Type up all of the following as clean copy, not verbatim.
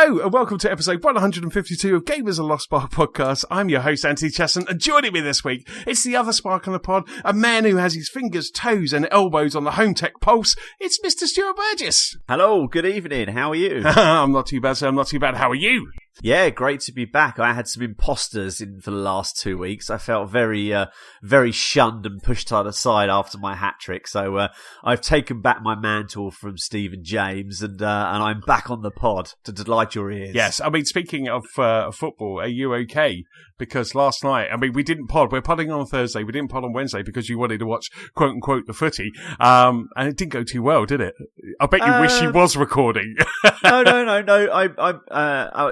Hello and welcome to episode 152 of Gamers and Lost Spark podcast. I'm your host, Anthony Chesson, and joining me this week, it's the other spark on the pod, a man who has his fingers, toes and elbows on the home tech pulse. It's Mr. Stuart Burgess. Hello, good evening. How are you? I'm not too bad, sir. I'm not too bad. How are you? Yeah, great to be back. I had some imposters in for the last 2 weeks. I felt very shunned and pushed to the side after my hat trick. So I've taken back my mantle from Steve and James, and I'm back on the pod to delight your ears. Yes, I mean, speaking of football, are you okay? Because last night, I mean, we didn't pod. We're podding on Thursday. We didn't pod on Wednesday because you wanted to watch, quote unquote, the footy. And it didn't go too well, did it? I bet you wish you was recording. No.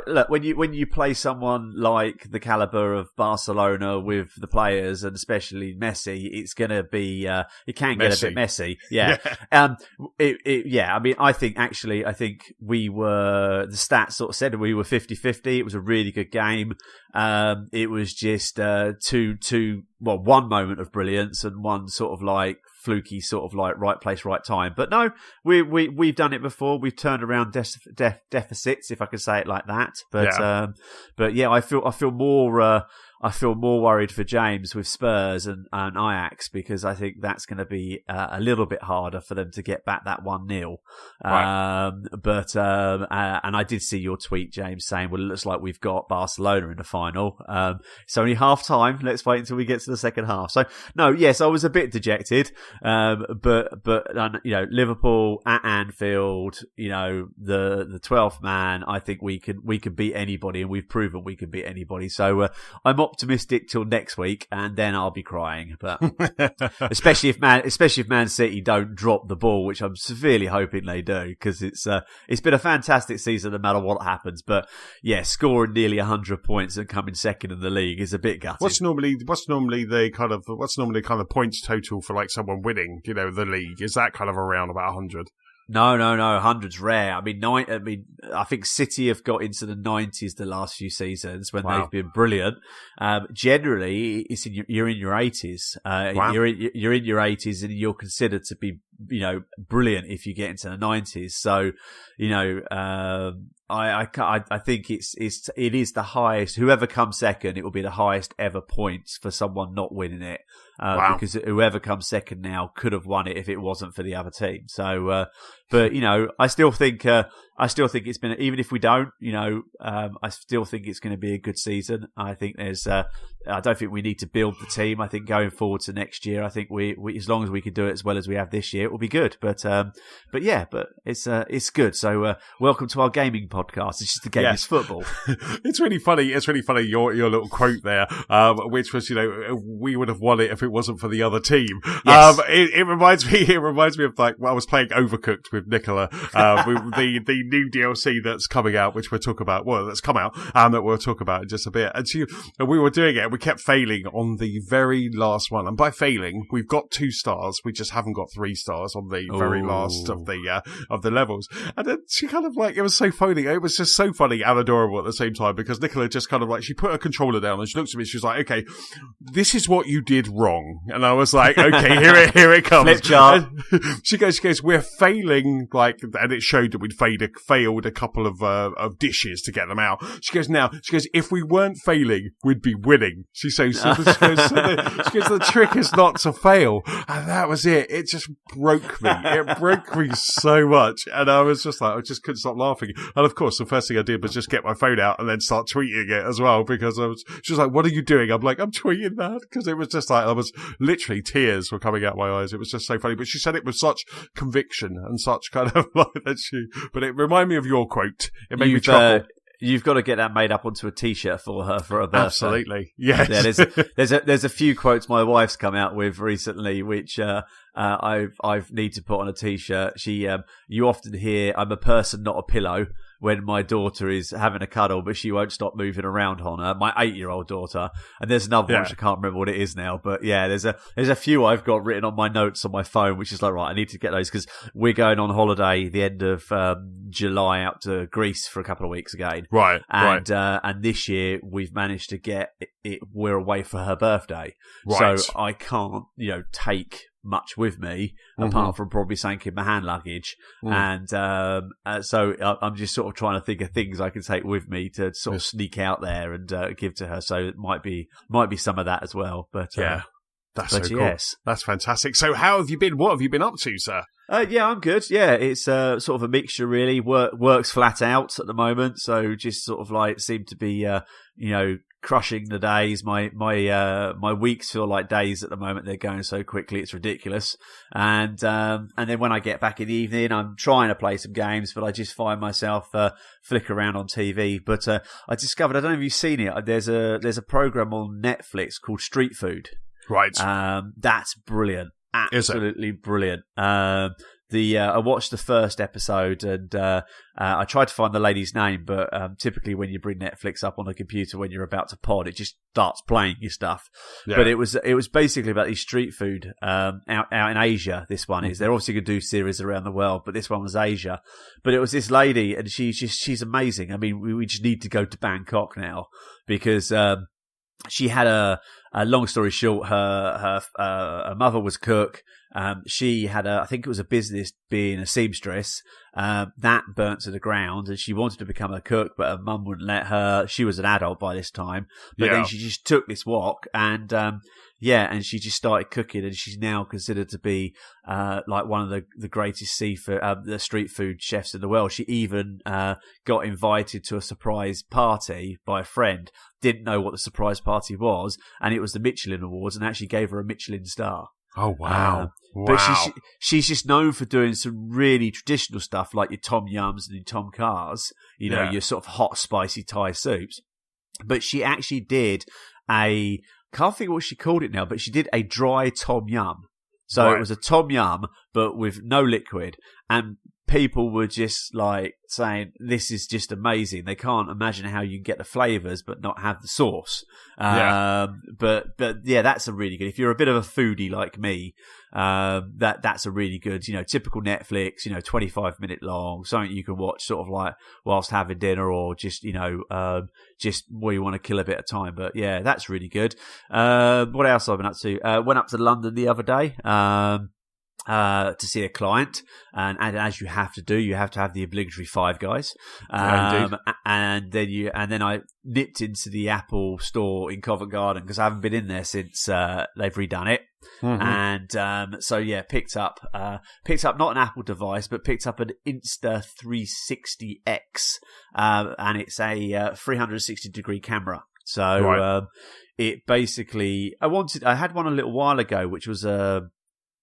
Look, when you play someone like the caliber of Barcelona with the players and especially Messi, it's gonna be it can get a bit messy. Yeah. I mean, I think we were, the stats sort of said we were 50-50. It was a really good game. It was just one moment of brilliance and one sort of like fluky sort of like right place, right time. But no, we've done it before. We've turned around deficits, if I could say it like that. But yeah, I feel more worried for James with Spurs and Ajax, because I think that's going to be a little bit harder for them to get back that 1-0. Right. And I did see your tweet, James, saying, well, it looks like we've got Barcelona in the final. It's only half time. Let's wait until we get to the second half. So no, yes, I was a bit dejected. But Liverpool at Anfield, the 12th man, I think we can beat anybody, and we've proven we can beat anybody. So I'm optimistic till next week, and then I'll be crying. But especially if Man City don't drop the ball, which I'm severely hoping they do, because it's been a fantastic season no matter what happens. But yeah, scoring nearly 100 points and coming second in the league is a bit gutting. What's normally the kind of points total for like someone winning, the league? Is that kind of around about 100? No. 100's rare. I mean, I think City have got into the 90s the last few seasons when they've been brilliant. Generally, you're in your 80s. Wow. You're in your 80s, and you're considered to be, brilliant if you get into the 90s. So, I think it is the highest. Whoever comes second, it will be the highest ever points for someone not winning it. Because whoever comes second now could have won it if it wasn't for the other team. So, but I still think it's been, even if we don't, I still think it's going to be a good season. I think I don't think we need to build the team. I think going forward to next year, I think we as long as we can do it as well as we have this year, it will be good. But it's good. So, welcome to our gaming podcast. It's just the game is football. It's really funny. Your little quote there, which was, we would have won it if it wasn't for the other team. Yes. It reminds me of like when I was playing Overcooked with Nicola, the new DLC that's coming out, which we'll talk about. Well, that's come out, that we'll talk about in just a bit. And we were doing it, and we kept failing on the very last one. And by failing, we've got 2 stars. We just haven't got 3 stars on the very last of the levels. And then she kind of like, it was so funny. It was just so funny and adorable at the same time, because Nicola just kind of like, she put her controller down and she looked at me. She was like, "Okay, this is what you did wrong." And I was like, "Okay, here it comes." Flip chart. She goes, "We're failing," like, and it showed that we'd failed a couple of dishes to get them out. She goes, "If we weren't failing, we'd be winning." She says, the trick is not to fail. And that was it. It just broke me. It broke me so much. And I was just like, I just couldn't stop laughing. And of course, the first thing I did was just get my phone out and then start tweeting it as well, because she was like, "What are you doing?" I'm like, "I'm tweeting that," because it was just like, I was literally, tears were coming out my eyes. It was just so funny. But she said it with such conviction and such kind of like that but it reminded me of your quote. It made me chuckle. You've got to get that made up onto a T-shirt for her for her birthday. Absolutely, yes. Yeah, there's a few quotes my wife's come out with recently, which I've need to put on a T-shirt. You often hear, "I'm a person, not a pillow," when my daughter is having a cuddle, but she won't stop moving around on her. My 8-year-old daughter. And there's another one, which I can't remember what it is now. But yeah, there's a few I've got written on my notes on my phone, which is like, right, I need to get those, because we're going on holiday the end of July out to Greece for a couple of weeks again. Right. And this year we've managed to get it, we're away for her birthday. Right. So I can't, take much with me, apart from probably something in my hand luggage. And so I'm just sort of trying to think of things I can take with me to sort of sneak out there and give to her. So it might be some of that as well. But that's so cool. That's fantastic. So how have you been? What have you been up to, sir? Yeah, I'm good. Yeah, it's sort of a mixture, really. Works flat out at the moment, so just sort of like seem to be, crushing the days. My weeks feel like days at the moment. They're going so quickly, it's ridiculous. And then when I get back in the evening, I'm trying to play some games, but I just find myself flick around on TV. But I discovered, I don't know if you've seen it. There's a program on Netflix called Street Food. Right. That's brilliant. Absolutely brilliant. I watched the first episode and I tried to find the lady's name, but typically when you bring Netflix up on a computer when you're about to pod, it just starts playing your stuff. Yeah. But it was basically about these street food out in Asia. This one is. They're obviously going to do series around the world, but this one was Asia. But it was this lady, and she's amazing. I mean, we just need to go to Bangkok now because she had a long story short, her mother was a cook. She had I think it was a business being a seamstress, that burnt to the ground, and she wanted to become a cook, but her mum wouldn't let her. She was an adult by this time, but then she just took this wok and, and she just started cooking, and she's now considered to be, like one of the greatest the street food chefs in the world. She even, got invited to a surprise party by a friend, didn't know what the surprise party was, and it was the Michelin Awards, and actually gave her a Michelin star. Oh, wow. But she's just known for doing some really traditional stuff like your tom yums and your tom kars, your sort of hot, spicy Thai soups. But she actually did can't think of what she called it now, but she did a dry tom yum. So It was a tom yum, but with no liquid. And people were just like saying, this is just amazing. They can't imagine how you can get the flavors but not have the sauce. But that's a really good, if you're a bit of a foodie like me, that's a really good, typical Netflix, 25-minute long, something you can watch sort of like whilst having dinner, or just, just where you want to kill a bit of time. But yeah, that's really good. What else have I been up to? Went up to London the other day. To see a client, and as you have to do, you have to have the obligatory Five Guys, and then I nipped into the Apple store in Covent Garden because I haven't been in there since they've redone it, and picked up not an Apple device, but picked up an Insta360X, and it's a 360-degree camera. So it basically, I had one a little while ago, which was I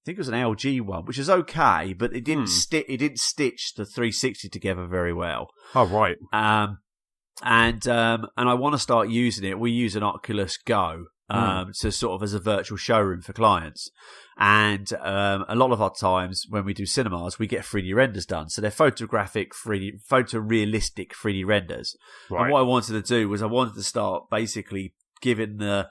think it was an LG one, which is okay, but it didn't stitch the 360 together very well. Oh, right. And I want to start using it. We use an Oculus Go to sort of as a virtual showroom for clients. And a lot of our times when we do cinemas, we get 3D renders done. So they're photorealistic 3D renders. Right. And what I wanted to do was I wanted to start basically giving the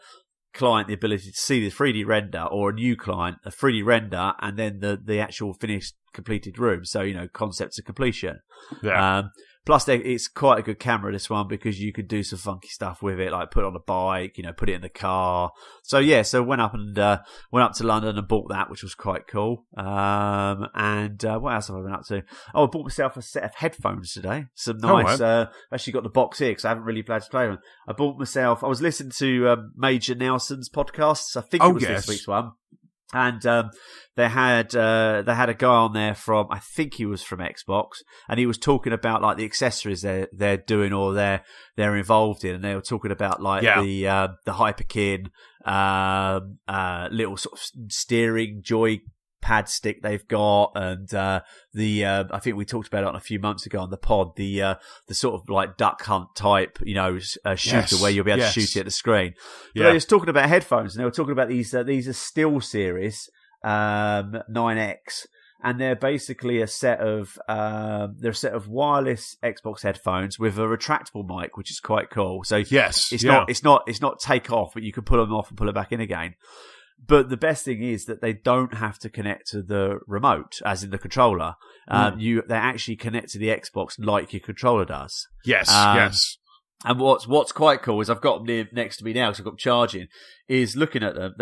client the ability to see the 3D render, or a new client a 3D render, and then the actual finished completed room. So concept to completion. Plus it's quite a good camera, this one, because you could do some funky stuff with it, like put it on a bike, put it in the car. So went up to London and bought that, which was quite cool. And what else have I been up to? I bought myself a set of headphones today. Some nice. Actually got the box here because I haven't really played to play with them. I was listening to Major Nelson's podcasts. I think it was this week's one. And they had a guy on there from, I think he was from Xbox, and he was talking about like the accessories they're doing or they're involved in, and they were talking about like the Hyperkin little sort of steering joy pad stick they've got, and I think we talked about it on a few months ago on the pod, the sort of like duck hunt type shooter where you'll be able to shoot it at the screen. But they were talking about headphones, and they were talking about these are SteelSeries 9X, and they're basically a set of wireless Xbox headphones with a retractable mic, which is quite cool. So it's not take off, but you can pull them off and pull it back in again. But the best thing is that they don't have to connect to the remote, as in the controller. They actually connect to the Xbox like your controller does. Yes. And what's quite cool is I've got them next to me now because I've got them charging. Is looking at them,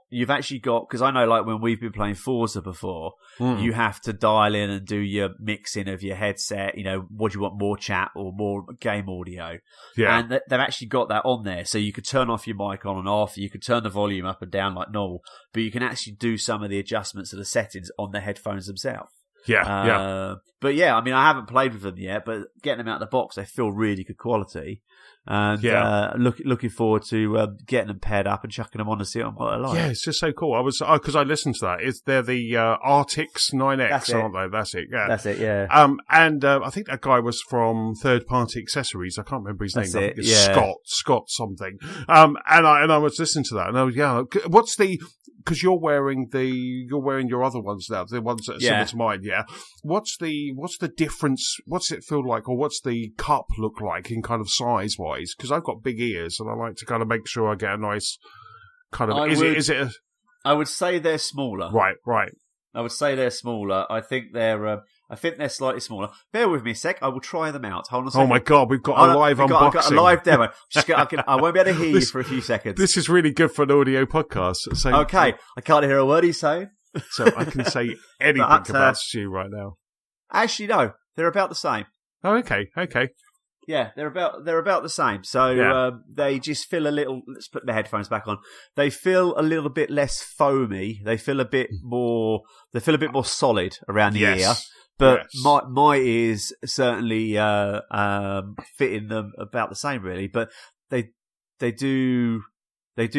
you've actually got, because I know like when we've been playing Forza before, you have to dial in and do your mixing of your headset. You know, what do you want, more chat or more game audio? Yeah, and they've actually got that on there, so you could turn off your mic on and off. You could turn the volume up and down like normal, but you can actually do some of the adjustments of the settings on the headphones themselves. Yeah. But yeah, I mean, I haven't played with them yet, but getting them out of the box, they feel really good quality. And looking forward to getting them paired up and chucking them on to see what they're like. Yeah, it's just so cool. Because I listened to that. They're the Artix 9X, aren't they? That's it. Yeah, that's it. Yeah. And I think that guy was from Third Party Accessories. I can't remember his name. That's I it. think it's Scott something. And I was listening to that, and I was what's the. Because you're wearing your other ones now, the ones that are similar to mine, yeah. What's the difference? What's it feel like, or what's the cup look like in kind of size wise? Because I've got big ears, and I like to kind of make sure I get a nice kind of. I would say they're smaller. Right. I would say they're smaller. I think they're slightly smaller. Bear with me a sec. I will try them out. Hold on a second. Oh my God, we've got a live unboxing. I've got a live demo. I won't be able to hear you for a few seconds. This is really good for an audio podcast. So, okay, I can't hear a word he's saying. So I can say anything about Stu right now. Actually, no. They're about the same. Oh, okay. Yeah, they're about the same. So they just feel a little. Let's put the headphones back on. They feel a little bit less foamy. They feel a bit more. They feel a bit more solid around the ear. But my ears certainly fitting them about the same, really. But they do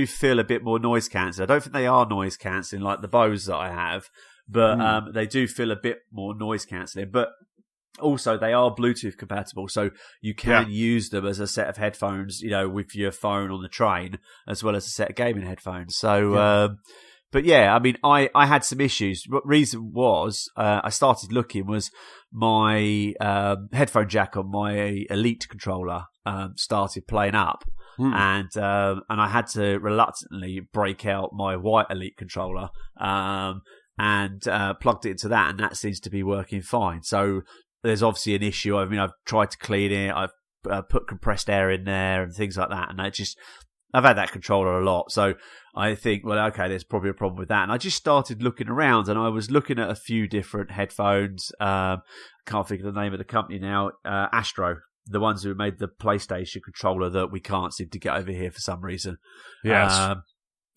feel a bit more noise cancelling. I don't think they are noise cancelling like the Bose that I have, but they do feel a bit more noise cancelling. But also, they are Bluetooth compatible, so you can use them as a set of headphones, you know, with your phone on the train, as well as a set of gaming headphones. So, but yeah, I mean, I had some issues. What reason was I started looking was my headphone jack on my Elite controller started playing up, and I had to reluctantly break out my white Elite controller and plugged it into that, and that seems to be working fine. So there's obviously an issue. I mean, I've tried to clean it. I've put compressed air in there and things like that, and I've had that controller a lot, so I think, well, okay, there's probably a problem with that. And I just started looking around, and I was looking at a few different headphones. Can't think of the name of the company now. Astro, the ones who made the PlayStation controller that we can't seem to get over here for some reason. Yes.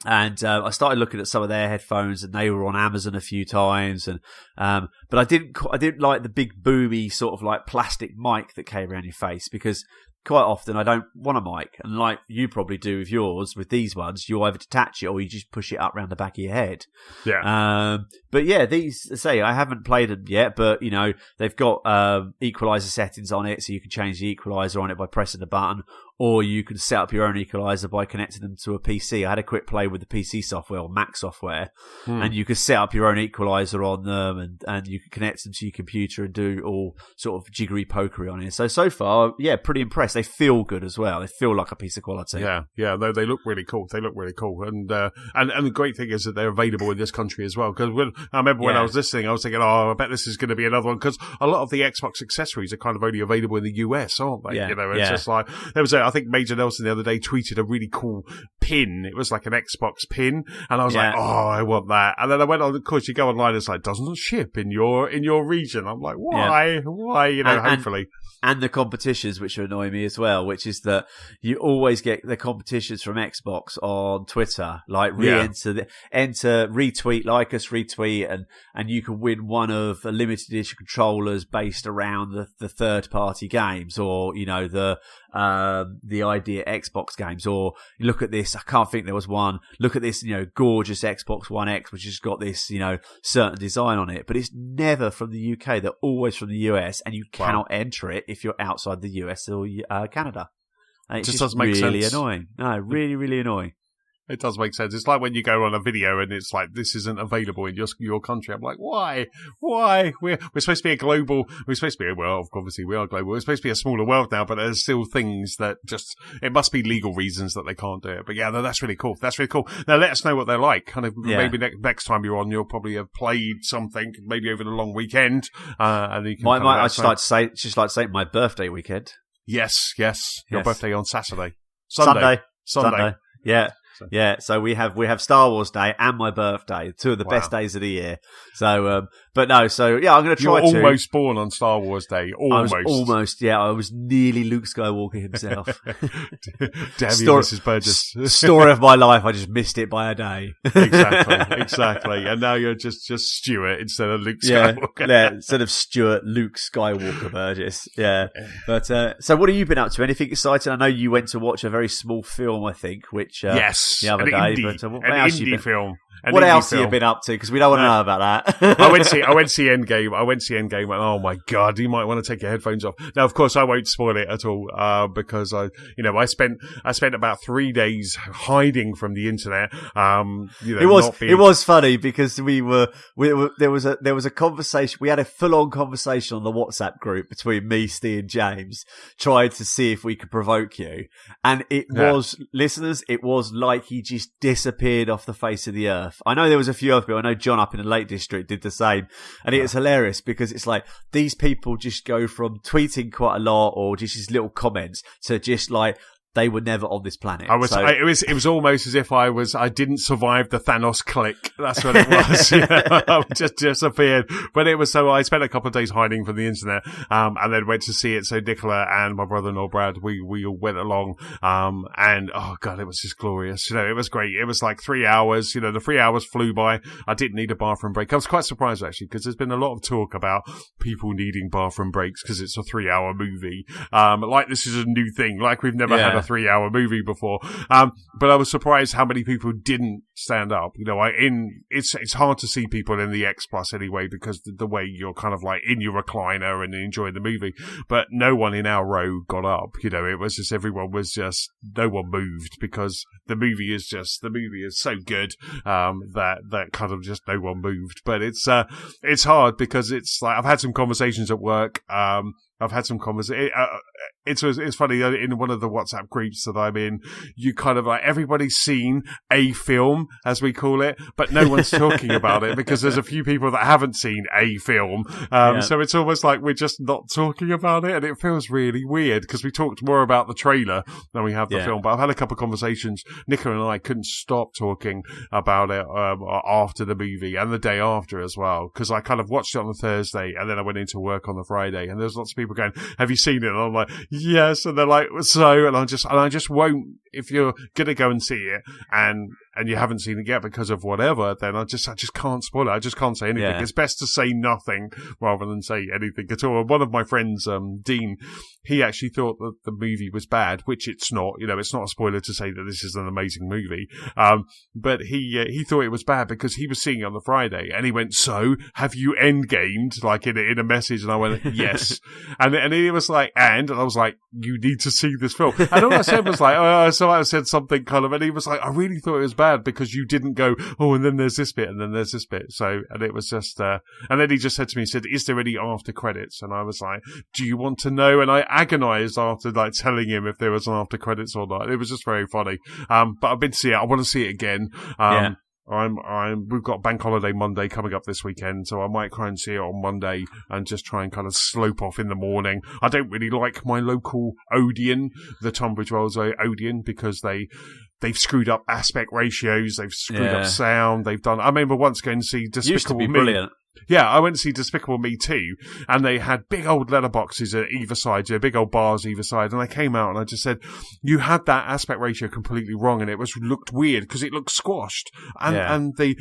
And I started looking at some of their headphones, and they were on Amazon a few times. And but I didn't like the big boomy sort of like plastic mic that came around your face, because quite often I don't want a mic, and like you probably do with yours, with these ones, you either detach it or you just push it up around the back of your head. Yeah. But yeah, these, say, I haven't played them yet, but you know, they've got equalizer settings on it, so you can change the equalizer on it by pressing the button, or you can set up your own equalizer by connecting them to a PC. I had a quick play with the PC software or Mac software, and you can set up your own equalizer on them, and you can connect them to your computer and do all sort of jiggery pokery on it. So far, yeah, pretty impressed. They feel good as well. They feel like a piece of quality. Yeah. They look really cool. And the great thing is that they're available in this country as well. Because I remember when I was listening, I was thinking, I bet this is going to be another one, because a lot of the Xbox accessories are kind of only available in the US, aren't they? Yeah. You know, it's just like there was I think Major Nelson the other day tweeted a really cool pin. It was like an Xbox pin, and I was like, I want that. And then I went on. Of course, you go online, it's like, doesn't ship in your region. I'm like, why? Yeah. Why? You know, hopefully. And the competitions, which are annoying me as well, which is that you always get the competitions from Xbox on Twitter, like enter, retweet, like us, retweet, and you can win one of a limited edition controllers based around the third party games, or you know the idea Xbox games, or look at this. I can't think there was one. Look at this, you know, gorgeous Xbox One X, which has got this, you know, certain design on it, but it's never from the UK. They're always from the US, and you cannot enter it if you're outside the US or Canada. And it just doesn't make sense. Really annoying. No, really, really annoying. It does make sense. It's like when you go on a video and it's like, this isn't available in your country. I'm like, why? We're supposed to be a global. We're supposed to be, well, obviously we are global. We're supposed to be a smaller world now, but there's still things that just, it must be legal reasons that they can't do it. But yeah, no, that's really cool. That's really cool. Now let us know what they're like. Kind of maybe next time you're on, you'll probably have played something, maybe over the long weekend. And you can I'd just like to say my birthday weekend. Yes. Your birthday on Saturday. Sunday. Yeah. Yeah, so we have Star Wars Day and my birthday, two of the best days of the year. So, I'm going to try to. You're almost born on Star Wars Day. Almost. I was nearly Luke Skywalker himself. Damn you, Mrs. Burgess. Story of my life. I just missed it by a day. Exactly. And now you're just Stuart instead of Luke Skywalker. Yeah, instead of Stuart, Luke Skywalker Burgess. Yeah. But so what have you been up to? Anything exciting? I know you went to watch a very small film, I think, which yes. The other day, indie film. What else have you been up to? Because we don't want to know about that. I went to see Endgame, and oh my god, you might want to take your headphones off. Now, of course, I won't spoil it at all, because I spent about 3 days hiding from the internet. It was funny because there was a conversation. We had a full on conversation on the WhatsApp group between me, Steve, and James, trying to see if we could provoke you, and it was like he just disappeared off the face of the earth. I know there was a few other people. I know John up in the Lake District did the same. And it was hilarious because it's like these people just go from tweeting quite a lot or just these little comments to just like they were never on this planet. It was almost as if I didn't survive the Thanos click. That's what it was. I just disappeared. But it was I spent a couple of days hiding from the internet, and then went to see it. So Nicola and my brother-in-law Brad, we all went along, and oh god, it was just glorious. It was great. It was like 3 hours. The 3 hours flew by. I didn't need a bathroom break. I was quite surprised actually, because there's been a lot of talk about people needing bathroom breaks because it's a 3-hour movie. Like this is a new thing. Like we've never had a 3-hour movie before. But I was surprised how many people didn't stand up. It's hard to see people in the X Plus anyway, because the way you're kind of like in your recliner and enjoying the movie. But no one in our row got up. It was just no one moved, because the movie is so good, that kind of just no one moved. But it's hard because it's like I've had some conversations at work. I've had some conversations. It's funny, in one of the WhatsApp groups that I'm in, you kind of like, everybody's seen a film, as we call it, but no one's talking about it because there's a few people that haven't seen a film. So it's almost like we're just not talking about it, and it feels really weird because we talked more about the trailer than we have the film. But I've had a couple of conversations. Nicola and I couldn't stop talking about it after the movie and the day after as well, because I kind of watched it on the Thursday and then I went into work on the Friday, and there's lots of people going, "Have you seen it?" And I'm like, yes, and they're like, so, and I just won't. If you're gonna go and see it and you haven't seen it yet because of whatever, then I just can't spoil it. I just can't say anything. Yeah. It's best to say nothing rather than say anything at all. One of my friends, Dean, he actually thought that the movie was bad, which it's not. It's not a spoiler to say that this is an amazing movie. But he thought it was bad because he was seeing it on the Friday, and he went, "So, have you endgamed?" Like in a message, and I went, "Yes." and he was like, and I was like, "You need to see this film." And all I said was like, so I said something kind of, and he was like, "I really thought it was bad because you didn't go, oh, and then there's this bit, and then there's this bit." So, and it was just, and then he just said to me, he said, "Is there any after credits?" And I was like, "Do you want to know?" And I agonized after like telling him if there was an after credits or not. It was just very funny. But I've been to see it. I want to see it again. We've got Bank Holiday Monday coming up this weekend, so I might try and see it on Monday and just try and kind of slope off in the morning. I don't really like my local Odeon, the Tunbridge Wells Odeon, because they've screwed up aspect ratios, they've screwed up sound, I remember once going to see Despicable Used to be Me. Brilliant. Yeah, I went to see Despicable Me 2, and they had big old letterboxes at either side, big old bars either side, and I came out and I just said, "You had that aspect ratio completely wrong, and it looked weird because it looked squashed." And the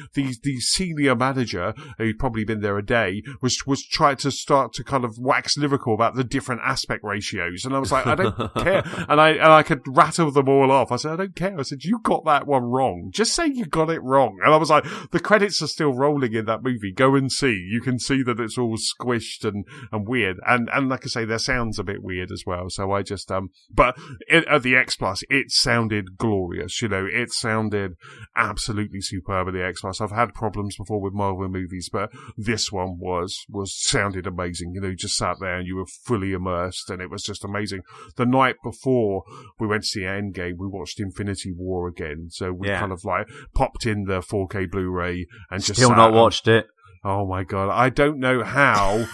senior manager, who'd probably been there a day, was trying to start to kind of wax lyrical about the different aspect ratios, and I was like, "I don't care," and I could rattle them all off. I said, "I don't care." I said, "You got that one wrong. Just say you got it wrong." And I was like, "The credits are still rolling in that movie. Go and see. You can see that it's all squished and weird, and like I say, their sound's a bit weird as well." So I just but at the X Plus, it sounded glorious. It sounded absolutely superb at the X Plus. I've had problems before with Marvel movies, but this one sounded amazing. You just sat there and you were fully immersed, and it was just amazing. The night before we went to see Endgame, we watched Infinity War again, so we kind of like popped in the 4K Blu-ray and just still not watched it. Oh my god, I don't know how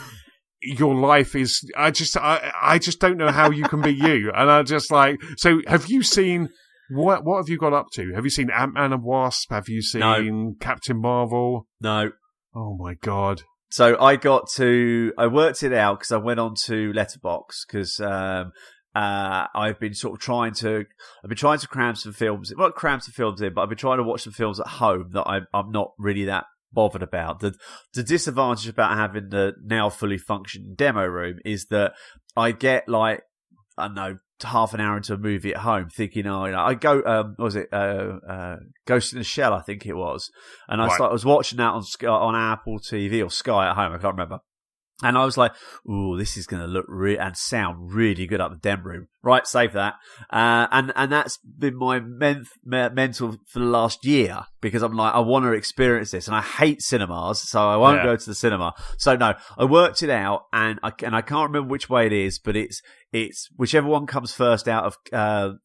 your life is. I just don't know how you can be you. And I just like. So, have you seen? What have you got up to? Have you seen Ant-Man and Wasp? Have you seen Captain Marvel? No. Oh my God. So I worked it out because I went on to Letterboxd because I've been trying to cram some films, not cram some films in, but I've been trying to watch some films at home that I'm not really that bothered about. The disadvantage about having the now fully functioning demo room is that I get like, I don't know, half an hour into a movie at home thinking, I go, what was it, Ghost in the Shell, I think it was. And I was watching that on Apple TV or Sky at home, I can't remember. And I was like, ooh, this is going to look and sound really good up the demo room. Right, save that. And that's been my mental for the last year because I'm like, I want to experience this. And I hate cinemas, so I won't go to the cinema. So no, I worked it out and I can't remember which way it is, but it's whichever one comes first out of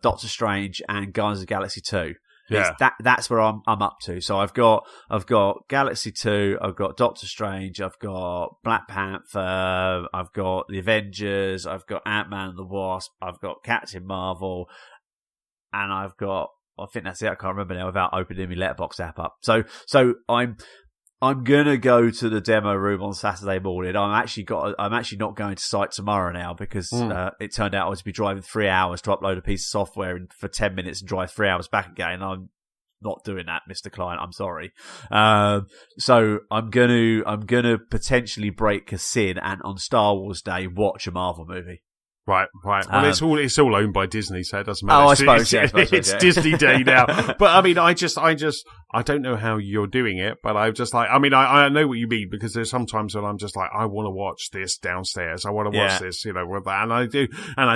Doctor Strange and Guardians of the Galaxy 2. Yeah. That's where I'm up to. So I've got Galaxy 2, I've got Doctor Strange, I've got Black Panther, I've got the Avengers, I've got Ant-Man and the Wasp, I've got Captain Marvel, and I think that's it. I can't remember now without opening my Letterboxd app up. So I'm gonna go to the demo room on Saturday morning. I'm actually not going to site tomorrow now because it turned out I was to be driving 3 hours to upload a piece of software for 10 minutes and drive 3 hours back again. I'm not doing that, Mr. Client. I'm sorry. So I'm gonna potentially break a sin and on Star Wars Day watch a Marvel movie. Right. Well, it's all owned by Disney, so it doesn't matter. Oh, I suppose it's Disney Day now. But I mean, I don't know how you're doing it, but I'm just like, I mean, I know what you mean because there's sometimes when I'm just like, I want to watch this downstairs. I want to watch this, with that, and I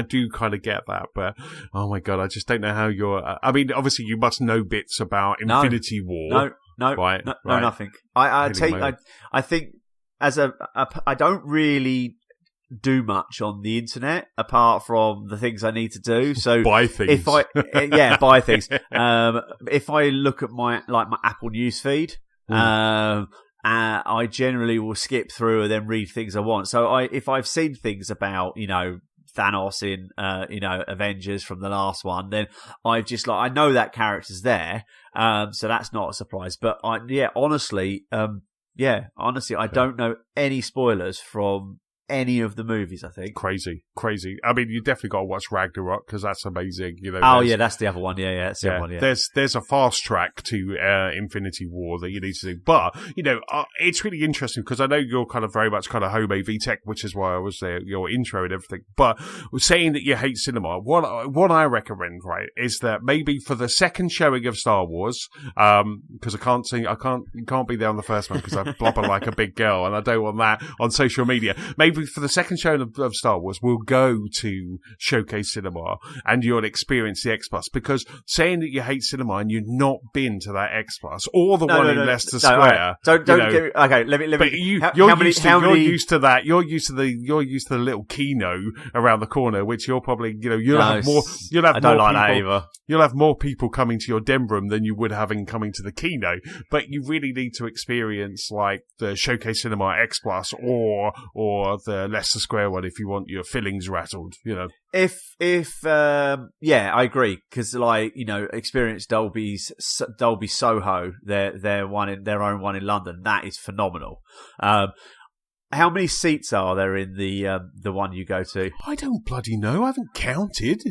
do kind of get that. But oh my God, I just don't know how you're. I mean, obviously, you must know bits about Infinity War. No, nothing. I think I don't really do much on the internet apart from the things I need to do. So buy things. Buy things. If I look at my Apple News feed, I generally will skip through and then read things I want. So if I've seen things about, Thanos in, Avengers from the last one, then I know that character's there. So that's not a surprise. But honestly, I don't know any spoilers from any of the movies, I think. Crazy. I mean, you definitely got to watch Ragnarok because that's amazing. That's the other one. Yeah, that's the other one. Yeah. There's a fast track to Infinity War that you need to do, but it's really interesting because I know you're kind of very much kind of home AV tech, which is why I was there, your intro and everything. But saying that you hate cinema, what I recommend, right, is that maybe for the second showing of Star Wars, because you can't be there on the first one because I blubber like a big girl and I don't want that on social media. Maybe for the second showing of Star Wars, we'll go to Showcase Cinema and you'll experience the X Plus. Because saying that you hate cinema and you've not been to that X Plus or the one in Leicester Square, right. Don't get me. Okay, let me. But you're used to that. You're used to the little kino around the corner, which you're probably you'll have more. I don't like that either. You'll have more people coming to your den room than you would having coming to the kino. But you really need to experience like the Showcase Cinema X Plus or the Leicester Square one if you want your fillings rattled, If I agree because experience Dolby Soho, their own one in London, that is phenomenal. How many seats are there in the one you go to? I don't bloody know. I haven't counted.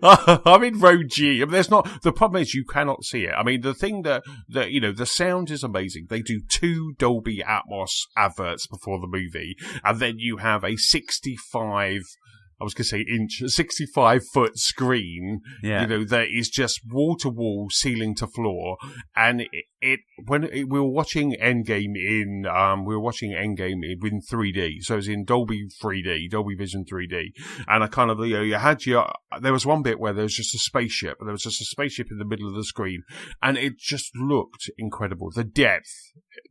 I'm in row G. I mean, there's not. The problem is you cannot see it. I mean, the thing that the sound is amazing. They do 2 Dolby Atmos adverts before the movie, and then you have a 65 65-foot screen, that is just wall to wall, ceiling to floor, and we were watching Endgame in 3D, so it was in Dolby 3D, Dolby Vision 3D, and I kind of there was one bit where there was just a spaceship, and there was just a spaceship in the middle of the screen, and it just looked incredible. The depth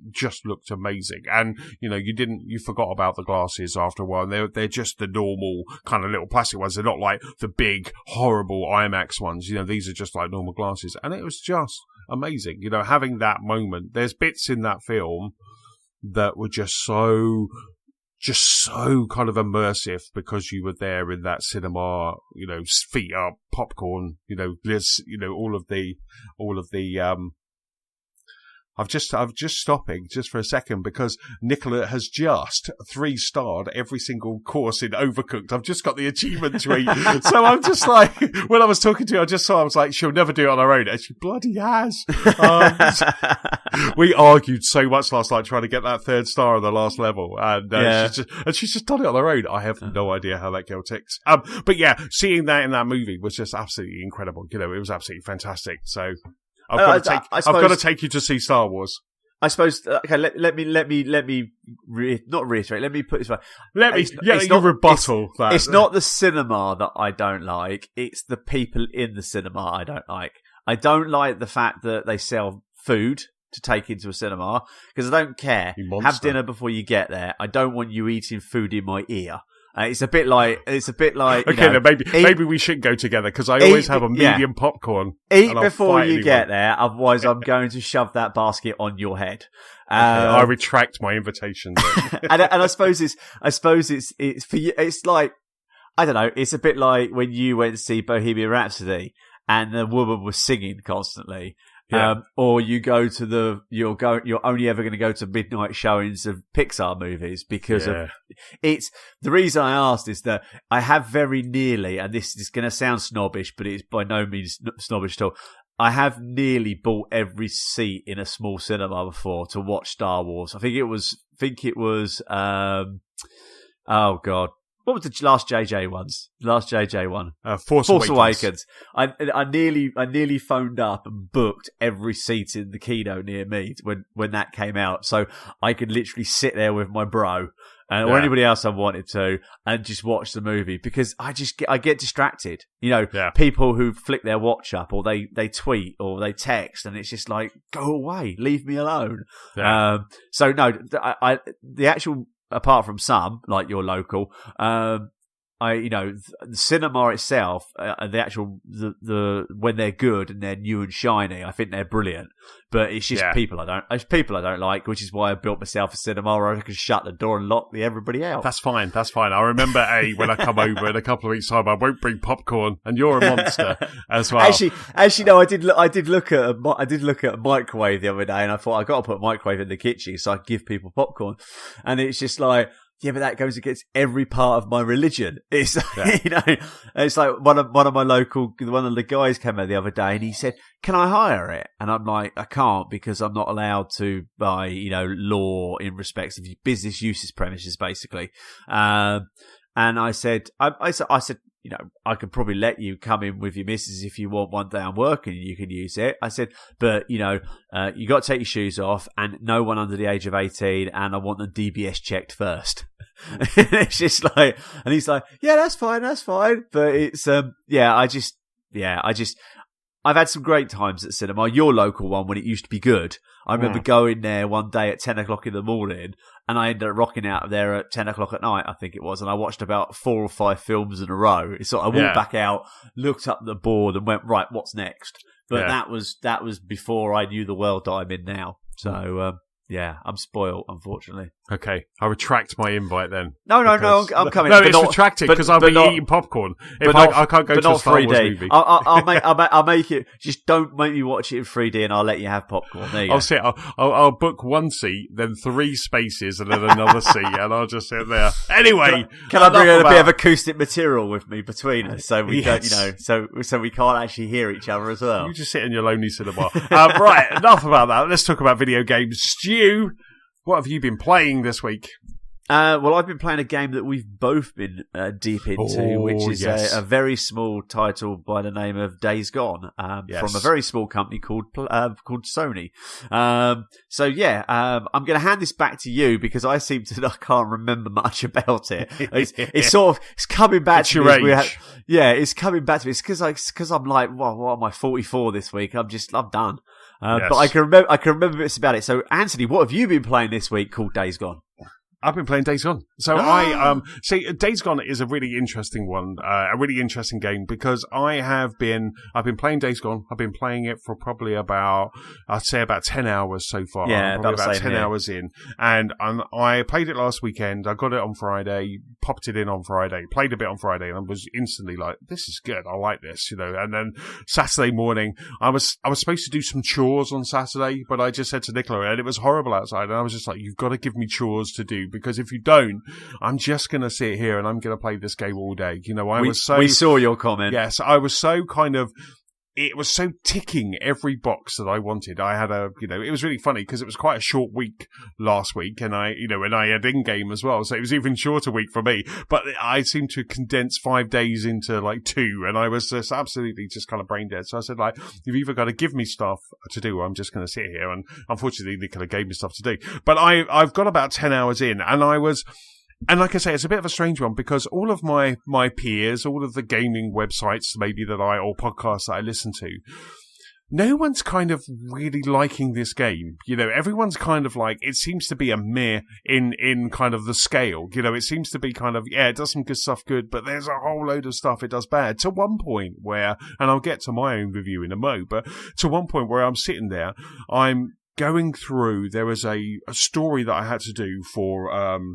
just looked amazing, and you forgot about the glasses after a while. And they're just the normal kind of little plastic ones. They're not like the big horrible IMAX ones. These are just like normal glasses, and it was just amazing. Having that moment. There's bits in that film that were just so kind of immersive because you were there in that cinema, feet up, popcorn, all of the I'm just stopping just for a second because Nicola has just 3-starred every single course in Overcooked. I've just got the achievement tree. So I'm just like, when I was talking to her, I was like, she'll never do it on her own. And she bloody has. We argued so much last night trying to get that 3rd star on the last level. And, she's just done it on her own. I have no idea how that girl ticks. But yeah, seeing that in that movie was just absolutely incredible. It was absolutely fantastic. So, I've got to take you to see Star Wars. I suppose. Okay, let me not reiterate. Let me put this way. Rebuttal that. It's not the cinema that I don't like. It's the people in the cinema I don't like. I don't like the fact that they sell food to take into a cinema because I don't care. Have dinner before you get there. I don't want you eating food in my ear. It's a bit like. Okay, then maybe we shouldn't go together because I always have a medium popcorn. Eat before you get there, otherwise I'm going to shove that basket on your head. I retract my invitation. and I suppose it's for you. It's like, I don't know. It's a bit like when you went to see Bohemian Rhapsody and the woman was singing constantly. Yeah. Or you're only ever going to go to midnight showings of Pixar movies because of it's the reason I asked is that I have very nearly, and this is going to sound snobbish, but it's by no means snobbish at all. I have nearly bought every seat in a small cinema before to watch Star Wars. I think it was, oh God. What was the last JJ ones? The last JJ one, Force Awakens. I nearly phoned up and booked every seat in the kino near me when that came out, so I could literally sit there with my bro or anybody else I wanted to and just watch the movie because I get distracted. People who flick their watch up or they tweet or they text and it's just like, go away, leave me alone. Yeah. So no, the actual. Apart from some, like your local, the cinema itself, the actual, the when they're good and they're new and shiny, I think they're brilliant. But it's just people I don't like, which is why I built myself a cinema where I can shut the door and lock everybody out. That's fine. I remember when I come over in a couple of weeks' time, I won't bring popcorn, and you're a monster as well. Actually, no, I did look at a microwave the other day, and I thought I got to put a microwave in the kitchen so I give people popcorn, and it's just like. Yeah, but that goes against every part of my religion. It's it's like one of the guys came out the other day and he said, "Can I hire it?" And I'm like, "I can't because I'm not allowed to by law in respects of business uses premises, basically." And I said, I said, I could probably let you come in with your missus if you want one day I'm working and you can use it. I said, but, you got to take your shoes off and no one under the age of 18 and I want the DBS checked first. It's just like, and he's like, yeah, that's fine. But it's, I've had some great times at cinema. Your local one when it used to be good. I remember going there one day at 10 o'clock in the morning and I ended up rocking out of there at 10 o'clock at night, I think it was. And I watched about 4 or 5 films in a row. I walked back out, looked up the board and went, right, what's next? But that was before I knew the world that I'm in now. So, I'm spoiled, unfortunately. Okay, I retract my invite then. No, I'm coming. No, it's retracted because I'll be eating popcorn. I can't go to a Star Wars movie. I'll make it. Just don't make me watch it in 3D, and I'll let you have popcorn. There you go. I'll book one seat, then 3 spaces, and then another seat, and I'll just sit there. Anyway, can I bring a bit of acoustic material with me between us, so we don't, so we can't actually hear each other as well. You just sit in your lonely cinema. Right, enough about that. Let's talk about video games. Stu, what have you been playing this week? Well, I've been playing a game that we've both been deep into, which is a very small title by the name of Days Gone, from a very small company called Sony. I'm going to hand this back to you because I can't remember much about it. It's coming back to me. It's coming back to me. It's because I'm like, well, what am I, 44 this week? I'm done. But I can remember bits about it. So, Anthony, what have you been playing this week called Days Gone? I've been playing Days Gone. So I see Days Gone is a really interesting one, a really interesting game because I've been playing Days Gone. I've been playing it for probably about 10 hours so far. Yeah, probably about 10 here. hours in. And I played it last weekend. I got it on Friday, popped it in on Friday, played a bit on Friday, and I was instantly like, this is good. I like this, And then Saturday morning, I was supposed to do some chores on Saturday, but I just said to Nicola, and it was horrible outside, and I was just like, you've got to give me chores to do, because if you don't, I'm just going to sit here and I'm going to play this game all day. We saw your comment. Yes, I was so it was so ticking every box that I wanted. I had it was really funny because it was quite a short week last week, and I had in-game as well, so it was even shorter week for me, but I seemed to condense 5 days into like 2, and I was just absolutely just kind of brain dead. So I said, like, you've either got to give me stuff to do, or I'm just going to sit here, and unfortunately Nicola gave me stuff to do. But I've got about 10 hours in, and like I say, it's a bit of a strange one because all of my peers, all of the gaming websites maybe or podcasts that I listen to, no one's kind of really liking this game. Everyone's kind of like, it seems to be a meh in kind of the scale. It seems to be kind of, it does some good stuff good, but there's a whole load of stuff it does bad. To one point where, and I'll get to my own review in a mo, but to one point where I'm sitting there, I'm going through, there was a story that I had to do for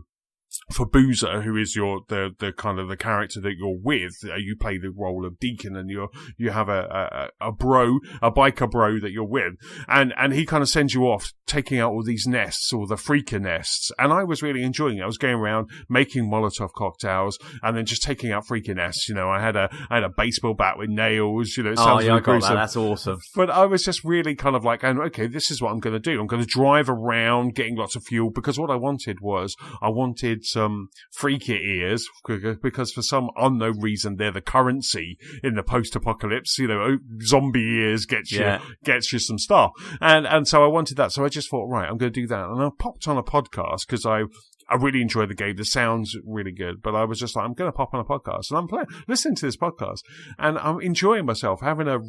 Boozer, who is the kind of the character that you're with. You play the role of Deacon, and you have a biker bro that you're with, and he kind of sends you off taking out all these nests, all the freaker nests, and I was really enjoying it. I was going around making Molotov cocktails and then just taking out freaker nests. I had a baseball bat with nails. It sounds really gruesome. That's awesome. But I was just really kind of like, okay, this is what I'm going to do. I'm going to drive around getting lots of fuel, because what I wanted some freaker ears, because for some unknown reason they're the currency in the post-apocalypse. Zombie ears gets you some stuff, and so I wanted that. So I just thought, right, I'm going to do that, and I popped on a podcast because I really enjoy the game. The sound's really good, but I was just like, I'm going to pop on a podcast, and I'm listening to this podcast, and I'm enjoying myself, having a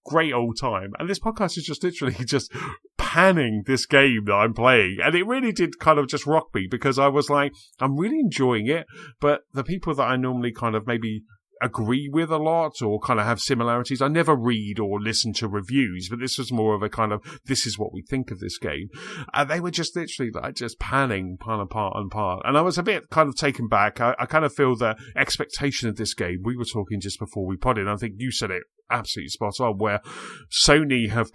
great old time. And this podcast is just literally just panning this game that I'm playing, and it really did kind of just rock me, because I was like, I'm really enjoying it, but the people that I normally kind of maybe agree with a lot or kind of have similarities, I never read or listen to reviews, but this was more of a kind of, this is what we think of this game, and they were just literally like just panning part and part, and I was a bit kind of taken back. I kind of feel the expectation of this game, we were talking just before we podded, and I think you said it absolutely spot on, where Sony have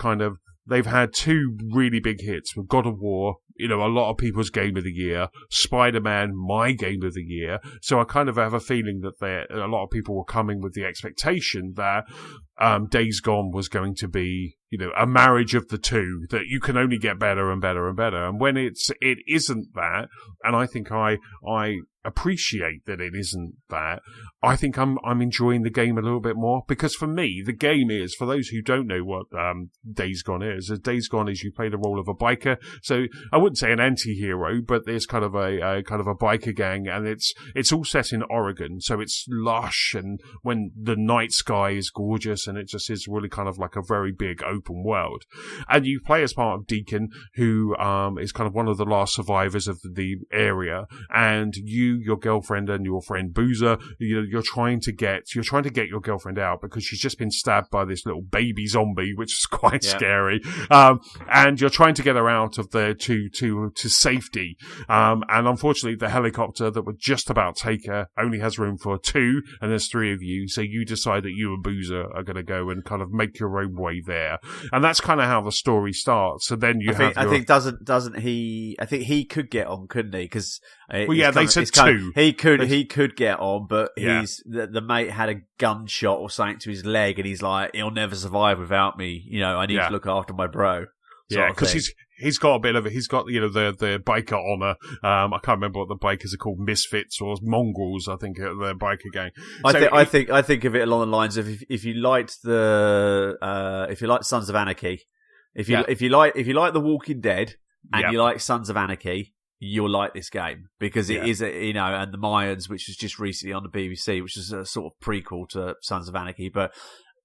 they've had 2 really big hits with God of War, a lot of people's game of the year, Spider-Man, my game of the year. So I kind of have a feeling that a lot of people were coming with the expectation that Days Gone was going to be, a marriage of the two, that you can only get better and better and better. And when it isn't that, and I think I appreciate that it isn't that, I think I'm enjoying the game a little bit more, because for me, the game is, for those who don't know what Days Gone is you play the role of a biker. So I wouldn't say an anti-hero, but there's kind of a biker gang, and it's all set in Oregon, so it's lush, and when the night sky is gorgeous, and it just is really kind of like a very big open world. And you play as part of Deacon, who is kind of one of the last survivors of the area, and your girlfriend and your friend Boozer, you're trying to get your girlfriend out, because she's just been stabbed by this little baby zombie, which is quite scary. And you're trying to get her out of there to safety. And unfortunately, the helicopter that would just about take her only has room for 2, and there's 3 of you. So you decide that you and Boozer are going to go and kind of make your own way there. And that's kind of how the story starts. So then I think doesn't he? I think he could get on, couldn't he? Because they said 2. He could get on, but the mate had a gunshot or something to his leg, and he's like, he'll never survive without me. I need to look after my bro. Yeah, because he's got a bit of it. He's got the biker honor. I can't remember what the bikers are called, misfits or mongrels. I think the biker gang. I think of it along the lines of if you liked Sons of Anarchy, if you like The Walking Dead and you like Sons of Anarchy, you'll like this game, because it is and the Mayans, which was just recently on the BBC, which is a sort of prequel to Sons of Anarchy, but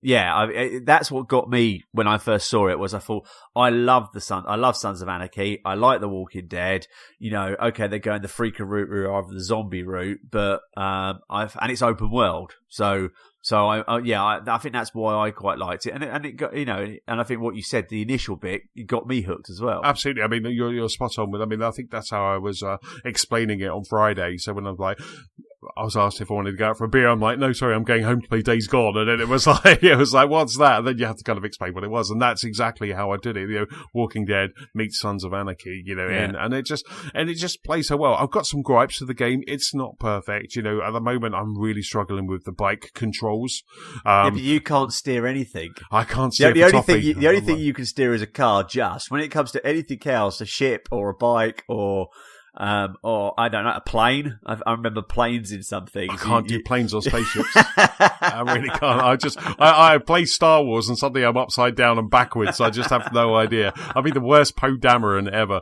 that's what got me when I first saw it. Was I thought I love Sons of Anarchy. I like The Walking Dead. Okay, they're going the freaker route rather than the zombie route, but and it's open world, so I think that's why I quite liked it, and it got and I think what you said, the initial bit, it got me hooked as well. Absolutely, I mean you're spot on with. I mean I think that's how I was explaining it on Friday. So when I was asked if I wanted to go out for a beer, I'm like, no, sorry, I'm going home to play Days Gone, and then it was like, what's that? And then you have to kind of explain what it was, and that's exactly how I did it. Walking Dead meets Sons of Anarchy, and it just plays so well. I've got some gripes with the game. It's not perfect, at the moment. I'm really struggling with the bike controls. But you can't steer anything. I can't steer. The only thing you can steer is a car. Just when it comes to anything else, a ship or a bike or I don't know, a plane. I remember planes in some things. I can't do planes or spaceships. I really can't. I play Star Wars and suddenly I'm upside down and backwards. I just have no idea. I mean, the worst Poe Dameron ever.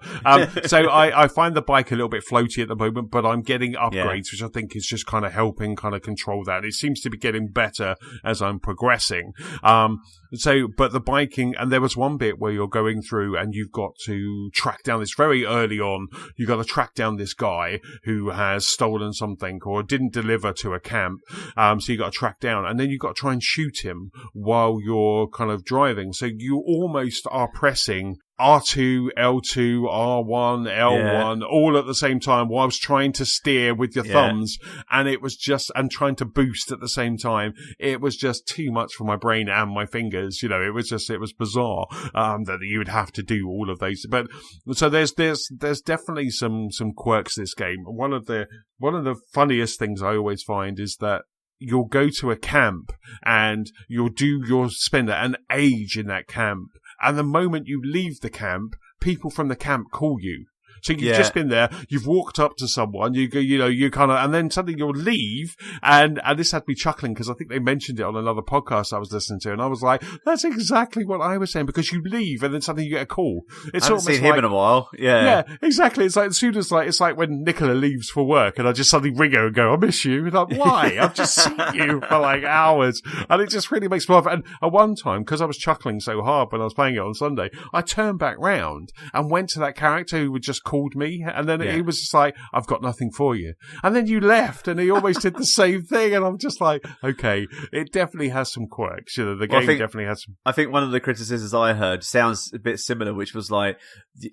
So I find the bike a little bit floaty at the moment, but I'm getting upgrades, which I think is just kind of helping kind of control that. It seems to be getting better as I'm progressing. But the biking, and there was one bit where you're going through and you've got to track down this very early on. You've got to track down this guy who has stolen something or didn't deliver to a camp. So you got to track down, and then you got to try and shoot him while you're kind of driving. So you almost are pressing R2, L2, R1, L1, all at the same time whilst trying to steer with your thumbs. And it was and trying to boost at the same time. It was just too much for my brain and my fingers. It was bizarre, that you would have to do all of those. But so there's definitely some quirks to this game. One of the funniest things I always find is that you'll go to a camp and you'll spend an age in that camp. And the moment you leave the camp, people from the camp call you. So you've just been there, you've walked up to someone, you go, you kind of, and then suddenly you'll leave, and this had me chuckling because I think they mentioned it on another podcast I was listening to, and I was like, that's exactly what I was saying, because you leave and then suddenly you get a call. It's I haven't seen him in a while. Yeah, exactly. It's like as soon as it's like when Nicola leaves for work and I just suddenly ring her and go, I miss you. And I'm like, why? I've just seen you for like hours, and it just really makes me laugh. And at one time, because I was chuckling so hard when I was playing it on Sunday, I turned back round and went to that character who would just called me, and then he was just like, I've got nothing for you. And then you left, and he almost did the same thing, and I'm just like, okay, it definitely has some quirks. The game definitely has some. I think one of the criticisms I heard sounds a bit similar, which was like,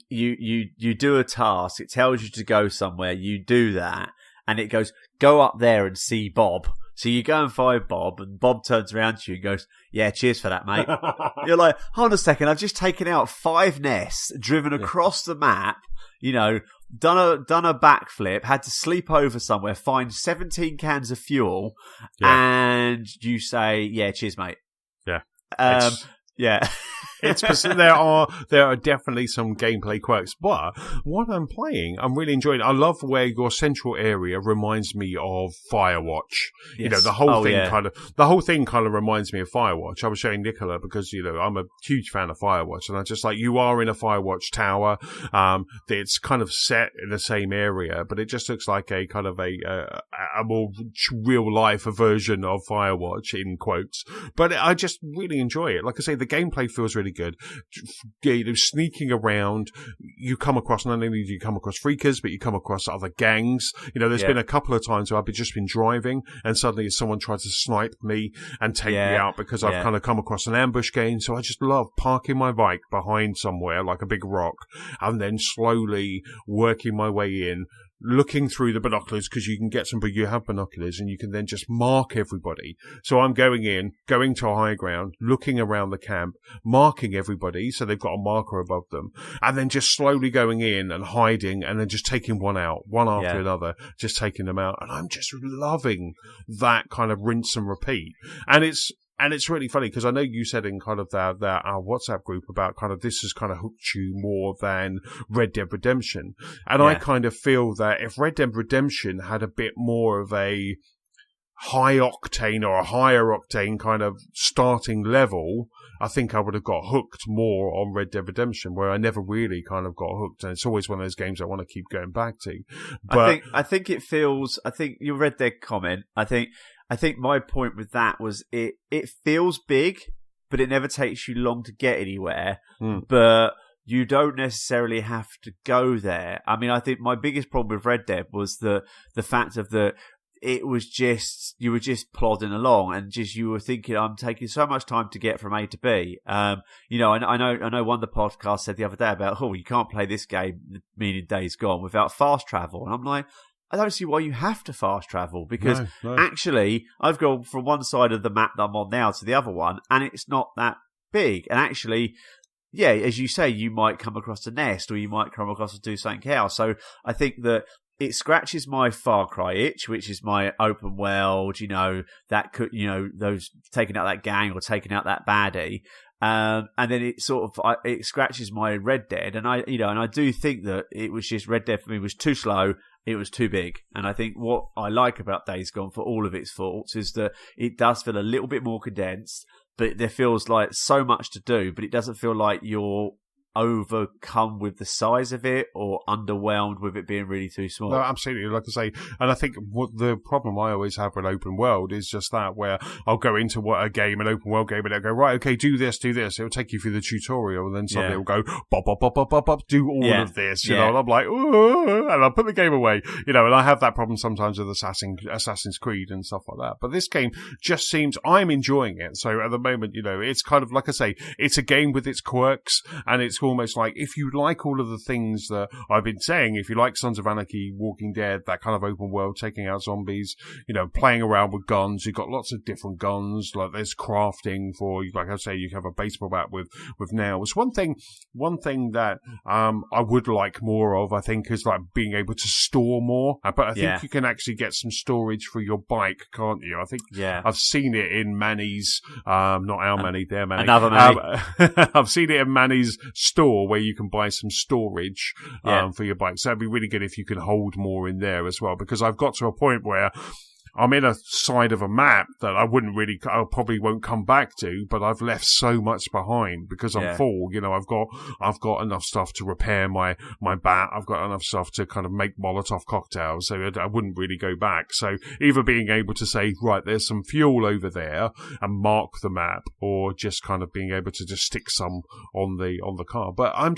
you do a task, it tells you to go somewhere, you do that, and it goes, go up there and see Bob. So you go and find Bob, and Bob turns around to you and goes, yeah, cheers for that, mate. You're like, hold on a second, I've just taken out 5 nests, driven across the map, done a backflip, had to sleep over somewhere, find 17 cans of fuel, and you say, yeah, cheers, mate. Yeah. Yeah. There are definitely some gameplay quirks, but what I'm playing, I'm really enjoying. I love where your central area reminds me of Firewatch. Yes. The whole thing kind of reminds me of Firewatch. I was showing Nicola because I'm a huge fan of Firewatch, and I just like, you are in a Firewatch tower. It's kind of set in the same area, but it just looks like a kind of a more real life version of Firewatch in quotes. But I just really enjoy it. Like I say, the gameplay feels really good. Sneaking around, you come across, not only do you come across freakers, but you come across other gangs. There's been a couple of times where I've just been driving and suddenly someone tries to snipe me and take me out because I've kind of come across an ambush game. So I just love parking my bike behind somewhere like a big rock and then slowly working my way in, looking through the binoculars, because you have binoculars and you can then just mark everybody. So I'm going to a high ground, looking around the camp, marking everybody so they've got a marker above them, and then just slowly going in and hiding and then just taking one out, one after another, just taking them out. And I'm just loving that kind of rinse and repeat. And it's really funny because I know you said in kind of our WhatsApp group about kind of this has kind of hooked you more than Red Dead Redemption. And I kind of feel that if Red Dead Redemption had a bit more of a high octane or a higher octane kind of starting level, I think I would have got hooked more on Red Dead Redemption, where I never really kind of got hooked. And it's always one of those games I want to keep going back to. But I think you read their comment. I think I think my point with that was it feels big, but it never takes you long to get anywhere. But you don't necessarily have to go there. I mean, I think my biggest problem with Red Dead was the fact of it was just, you were just plodding along and just, you were thinking, I'm taking so much time to get from A to B. You know, I know one of the podcasts said the other day about, you can't play this game, meaning Days Gone, without fast travel. And I'm like, I don't see why you have to fast travel, because actually I've gone from one side of the map that I'm on now to the other one, and it's not that big. And actually, yeah, as you say, you might come across a nest, or you might come across and do something else. So I think that it scratches my Far Cry itch, which is my open world, you know, that could, you know, those taking out that gang or taking out that baddie. And then it sort of, it scratches my Red Dead. And I do think that it was just Red Dead for me was too slow. It was too big. And I think what I like about Days Gone, for all of its faults, is that it does feel a little bit more condensed, but there feels like so much to do, but it doesn't feel like you're overcome with the size of it or underwhelmed with it being really too small. No, absolutely. Like I say, and I think what the problem I always have with open world is just that, where I'll go into an open world game, and I'll go, right, okay, do this. It'll take you through the tutorial, and then suddenly it'll go, bop, bop, bop, bop, bop, bop, do all of this, you know, and I'm like, ooh, and I'll put the game away, you know, and I have that problem sometimes with Assassin's Creed and stuff like that. But this game just seems, I'm enjoying it. So at the moment, you know, it's kind of, like I say, it's a game with its quirks, and it's almost like, if you like all of the things that I've been saying, if you like Sons of Anarchy, Walking Dead, that kind of open world, taking out zombies, you know, playing around with guns, you've got lots of different guns, like there's crafting for, like I say, you have a baseball bat with nails. One thing that I would like more of, I think, is like being able to store more, but I think you can actually get some storage for your bike, can't you? I think I've seen it in Manny's, not our Manny, their Manny. Another Manny. I've seen it in Manny's store, where you can buy some storage for your bike. So that'd be really good if you can hold more in there as well, because I've got to a point where I'm in a side of a map that I probably won't come back to, but I've left so much behind because I'm full. You know, I've got enough stuff to repair my bat. I've got enough stuff to kind of make Molotov cocktails, so I wouldn't really go back. So either being able to say, right, there's some fuel over there and mark the map, or just kind of being able to just stick some on the car. But I'm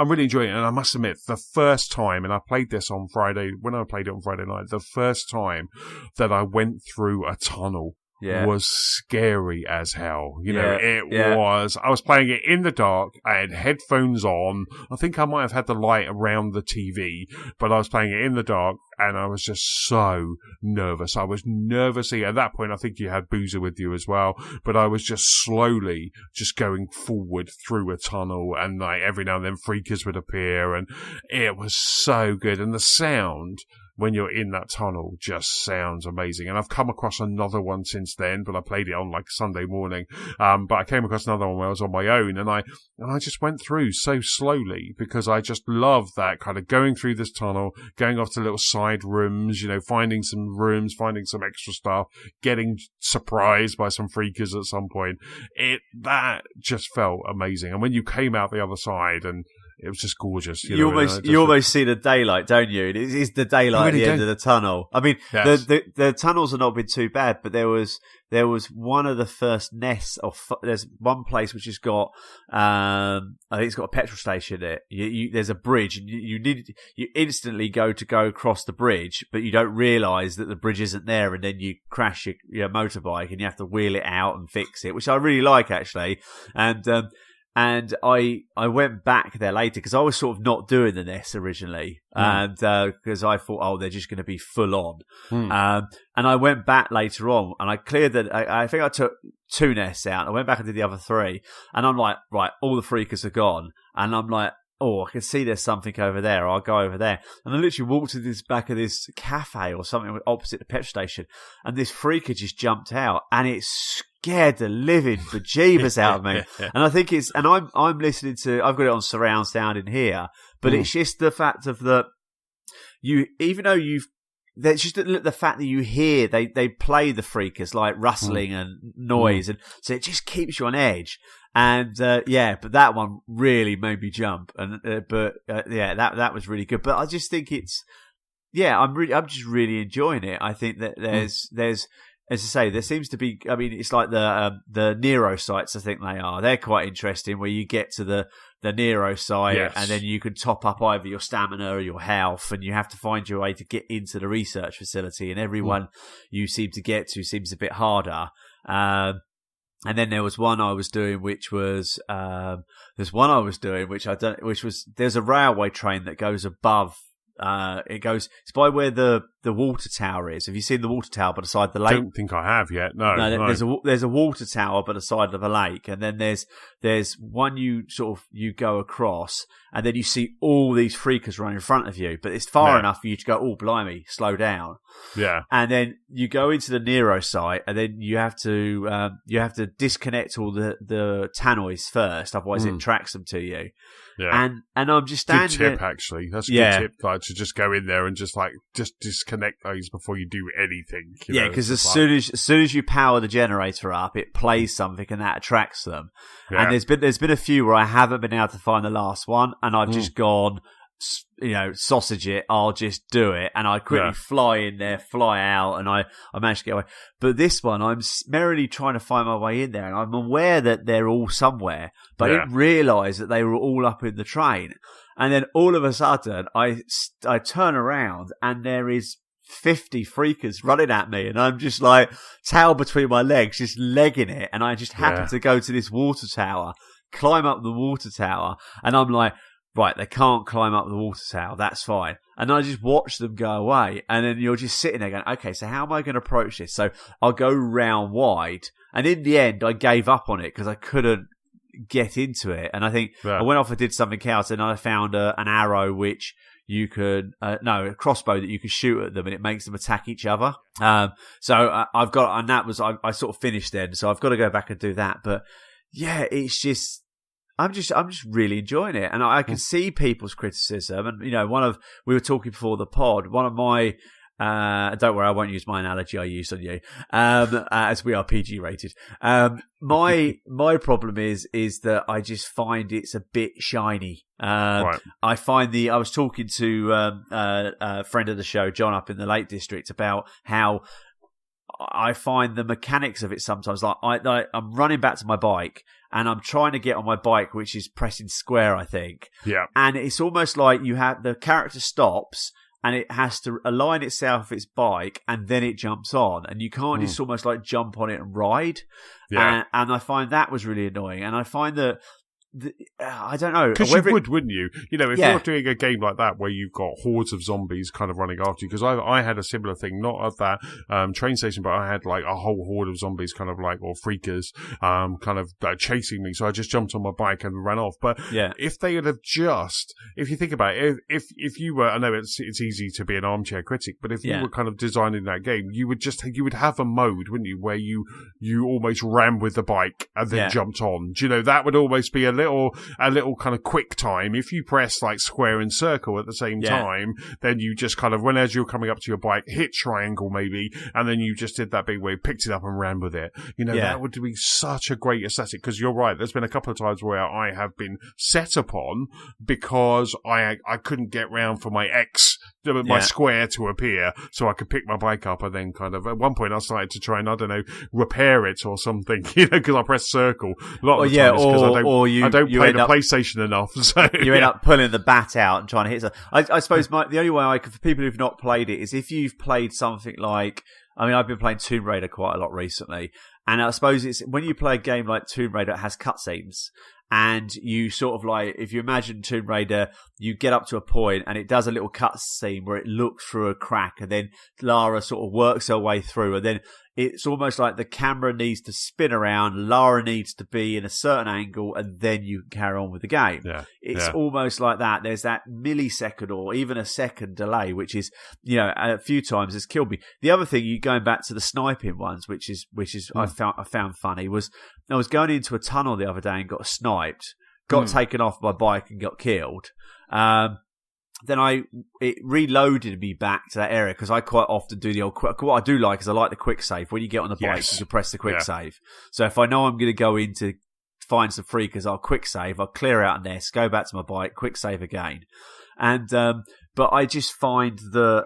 really enjoying it, and I must admit, the first time, and I played this on Friday, when I played it on Friday night, the first time that I went through a tunnel was scary as hell. You know, it was. I was playing it in the dark. I had headphones on. I think I might have had the light around the TV, but I was playing it in the dark, and I was just so nervous. I was nervously, at that point, I think you had Boozer with you as well, but I was just slowly just going forward through a tunnel, and like every now and then freakers would appear, and it was so good. And the sound when you're in that tunnel just sounds amazing. And I've come across another one since then, but I played it on like Sunday morning. But I came across another one where I was on my own, and I just went through so slowly, because I just love that kind of going through this tunnel, going off to little side rooms, you know, finding some rooms, finding some extra stuff, getting surprised by some freakers at some point. That just felt amazing. And when you came out the other side, and it was just gorgeous. You almost see the daylight, don't you? It is the daylight at the end of the tunnel. I mean, the tunnels have not been too bad, but there was one of the first nests of. There's one place which has got, I think it's got a petrol station in it. There's a bridge, and you instantly go across the bridge, but you don't realise that the bridge isn't there, and then you crash your motorbike, and you have to wheel it out and fix it, which I really like actually, And I went back there later, because I was sort of not doing the nests originally, and because I thought, they're just going to be full on. And I went back later on, and I cleared that. I think I took 2 nests out. I went back and did the other 3, and I'm like, right, all the freakers are gone, and I'm like, I can see there's something over there. I'll go over there. And I literally walked to this back of this cafe or something opposite the petrol station, and this freaker just jumped out, and it scared the living bejeebers out of me. And I think I'm listening to, I've got it on surround sound in here, but it's just the fact of there's just the fact that you hear they play the freakers like rustling and noise, and so it just keeps you on edge. And but that one really made me jump, and that was really good. But I just think I'm just really enjoying it. I think that there's as I say, there seems to be. I mean, it's like the Nero sites. I think they are. They're quite interesting. Where you get to the Nero site, and then you can top up either your stamina or your health, and you have to find your way to get into the research facility. And everyone you seem to get to seems a bit harder. And then there was one I was doing, which was there's a railway train that goes above. It's by where the water tower is. Have you seen the water tower by the side of the lake? I don't think I have yet. No. There's a water tower by the side of a lake, and then there's one you go across, and then you see all these freakers running in front of you, but it's far enough for you to go, oh blimey, slow down. Yeah. And then you go into the Nero site, and then you have to disconnect all the tannoys first, otherwise it tracks them to you. Yeah. And I'm just standing good tip, actually. That's a good tip, like, to just go in there and just disconnect those before you do anything. Because as soon as you power the generator up, it plays something and that attracts them. Yeah. And there's been a few where I haven't been able to find the last one, and I've just gone, sausage it, I'll just do it. And I quickly fly in there, fly out, and I managed to get away. But this one, I'm merrily trying to find my way in there, and I'm aware that they're all somewhere, but I didn't realise that they were all up in the train. And then all of a sudden, I turn around, and there is 50 freakers running at me, and I'm just like, tail between my legs, just legging it, and I just happen to go to this water tower, climb up the water tower, and I'm like, right, they can't climb up the water tower, that's fine. And I just watch them go away, and then you're just sitting there going, okay, so how am I going to approach this? So I'll go round wide, and in the end, I gave up on it because I couldn't get into it. And I think I went off and did something else, and I found an arrow which you could, a crossbow that you could shoot at them, and it makes them attack each other. So I've got, and that was, I sort of finished then, so I've got to go back and do that. But yeah, it's just, I'm just really enjoying it, and I can see people's criticism. And we were talking before the pod. One of my, don't worry, I won't use my analogy I used on you, as we are PG rated. My problem is that I just find it's a bit shiny. I was talking to a friend of the show, John, up in the Lake District, about how I find the mechanics of it sometimes, like I'm running back to my bike, and I'm trying to get on my bike, which is pressing square, I think. Yeah. And it's almost like the character stops, and it has to align itself with its bike, and then it jumps on. And you can't just almost like jump on it and ride. Yeah. And I find that was really annoying. And I find that, I don't know. Because you would, wouldn't you? If you're doing a game like that where you've got hordes of zombies kind of running after you, because I had a similar thing, not at that train station, but I had like a whole horde of zombies kind of like, or freakers, kind of chasing me. So I just jumped on my bike and ran off. But if they would have if you think about it, if you were, I know it's easy to be an armchair critic, but if you were kind of designing that game, you would have a mode, wouldn't you, where you almost ran with the bike and then jumped on. Do you know, that would almost be a little kind of quick time. If you press like square and circle at the same time, then you just kind of, as you're coming up to your bike, hit triangle maybe, and then you just did that big where you picked it up and ran with it. That would be such a great aesthetic, because you're right, there's been a couple of times where I have been set upon because I couldn't get round for my square to appear so I could pick my bike up, and then kind of, at one point I started to try and, I don't know, repair it or something, because I pressed circle a lot of the times, because I don't play the PlayStation enough. So you end up pulling the bat out and trying to hit something. I suppose the only way for people who've not played it is if you've played something like, I've been playing Tomb Raider quite a lot recently, and I suppose it's when you play a game like Tomb Raider, it has cutscenes. And you sort of like, if you imagine Tomb Raider, you get up to a point and it does a little cutscene where it looks through a crack, and then Lara sort of works her way through, and then it's almost like the camera needs to spin around, Lara needs to be in a certain angle, and then you can carry on with the game. Yeah. It's almost like that. There's that millisecond or even a second delay, which is, a few times has killed me. The other thing, going back to the sniping ones, which is I found funny, was I was going into a tunnel the other day and got sniped, got taken off my bike and got killed. Then it reloaded me back to that area, because I quite often do the old quick. What I do like is I like the quick save. When you get on the bike, you can press the quick save. So if I know I'm going to go in to find some freakers, I'll quick save. I'll clear out a nest, go back to my bike, quick save again. And but I just find that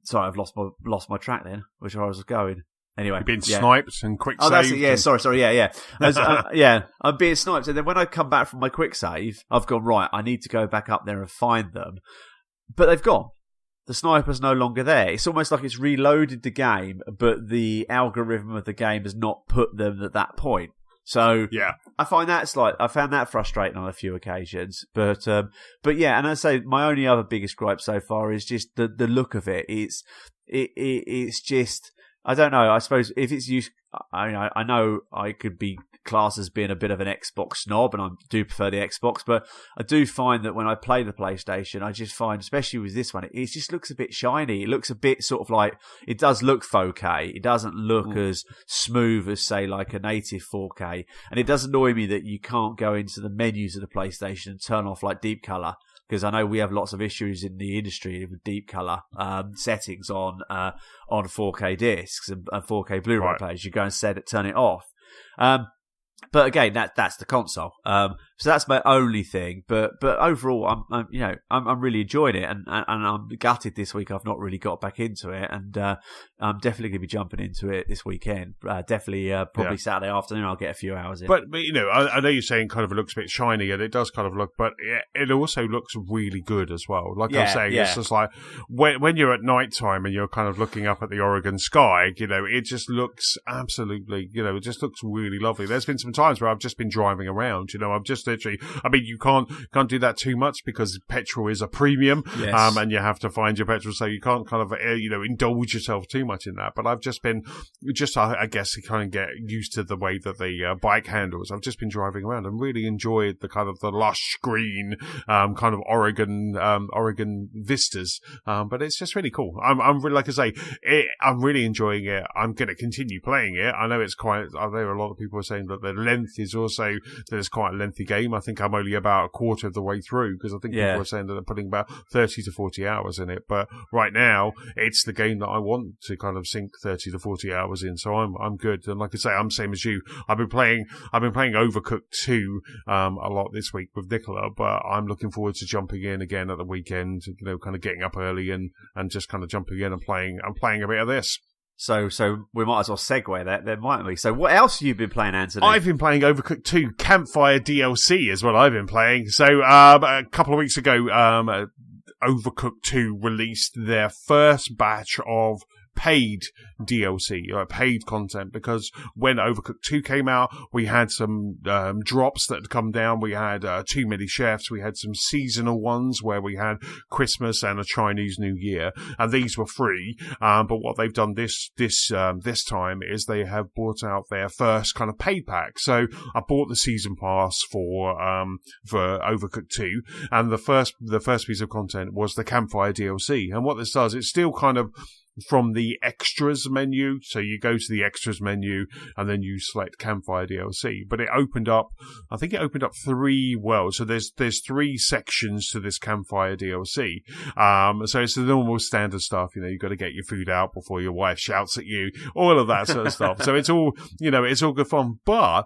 sorry, I've lost my track then, which I was going. Anyway, you've been sniped and quick saved. Oh, that's it. Yeah, sorry. Yeah. I'm being sniped. And then when I come back from my quick save, I've gone, right, I need to go back up there and find them. But they've gone. The sniper's no longer there. It's almost like it's reloaded the game, but the algorithm of the game has not put them at that point. So yeah, I found that frustrating on a few occasions. But yeah, and I say my only other biggest gripe so far is just the look of it. It's just, I don't know. I suppose if it's used, I know I could be classed as being a bit of an Xbox snob, and I do prefer the Xbox, but I do find that when I play the PlayStation, I just find, especially with this one, it just looks a bit shiny. It looks a bit sort of like, it does look 4K. It doesn't look as smooth as, say, like a native 4K. And it does annoy me that you can't go into the menus of the PlayStation and turn off like deep color. Because I know we have lots of issues in the industry with deep color settings on 4K discs and 4K Blu-ray players. You go and turn it off. But again, that's the console. So that's my only thing. But overall, I'm really enjoying it, and I'm gutted this week I've not really got back into it, and I'm definitely going to be jumping into it this weekend. Probably Saturday afternoon I'll get a few hours in. But I know you're saying kind of it looks a bit shiny, and it does kind of look, but it also looks really good as well. Like I'm saying, it's just like when you're at night time and you're kind of looking up at the Oregon sky, it just looks absolutely, it just looks really lovely. There's been some times where I've just been driving around, I'm just literally, I mean, you can't do that too much because petrol is a premium, and you have to find your petrol, so you can't kind of, indulge yourself too much in that. But I've just been, I guess, to kind of get used to the way that the bike handles. I've just been driving around and really enjoyed the kind of the lush green, kind of Oregon vistas. But it's just really cool. I'm really, like I say, I'm really enjoying it. I'm going to continue playing it. I know it's quite, I know a lot of people are saying that the length is also, that it's quite a lengthy game. I think I'm only about a quarter of the way through, because I think people are saying that they're putting about 30 to 40 hours in it. But right now, it's the game that I want to kind of sink 30 to 40 hours in. So I'm good. And like I say, I'm same as you. I've been playing Overcooked 2 a lot this week with Nicola, but I'm looking forward to jumping in again at the weekend, kind of getting up early and just kind of jumping in and playing a bit of this. So we might as well segue that then, mightn't we? So what else have you been playing, Anthony? I've been playing Overcooked 2 Campfire DLC is what I've been playing. So a couple of weeks ago, Overcooked 2 released their first batch of paid DLC, paid content, because when Overcooked 2 came out, we had some drops that had come down. We had too many chefs. We had some seasonal ones where we had Christmas and a Chinese New Year, and these were free. But what they've done this time is they have brought out their first kind of paid pack. So I bought the season pass for Overcooked 2, and the first piece of content was the Campfire DLC. And what this does, it's still kind of from the extras menu. So you go to the extras menu and then you select Campfire DLC. But I think it opened up 3 worlds. So there's 3 sections to this Campfire DLC. So it's the normal standard stuff. You've got to get your food out before your wife shouts at you, all of that sort of stuff. So it's all, it's all good fun. But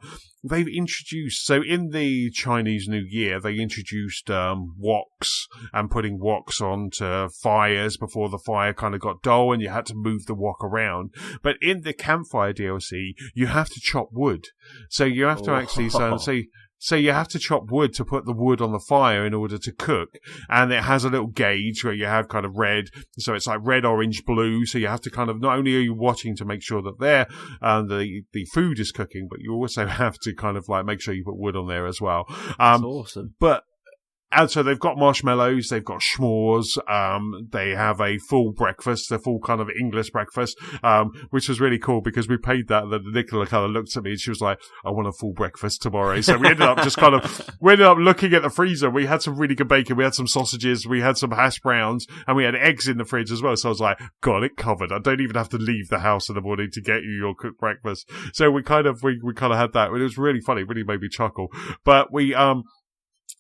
they've introduced, so in the Chinese New Year, they introduced woks and putting woks onto fires before the fire kind of got dull, and you had to move the wok around. But in the Campfire DLC, you have to chop wood. So you have to actually, so you have to chop wood to put the wood on the fire in order to cook. And it has a little gauge where you have kind of red. So it's like red, orange, blue. So you have to kind of, not only are you watching to make sure that the food is cooking, but you also have to kind of like make sure you put wood on there as well. That's awesome. And so they've got marshmallows, they've got s'mores, they have a full breakfast, a full kind of English breakfast, which was really cool because we paid that, and Nicola kind of looked at me and she was like, I want a full breakfast tomorrow. So we ended up looking at the freezer. We had some really good bacon, we had some sausages, we had some hash browns, and we had eggs in the fridge as well. So I was like, got it covered. I don't even have to leave the house in the morning to get you your cooked breakfast. So we kind of had that. It was really funny, really made me chuckle. But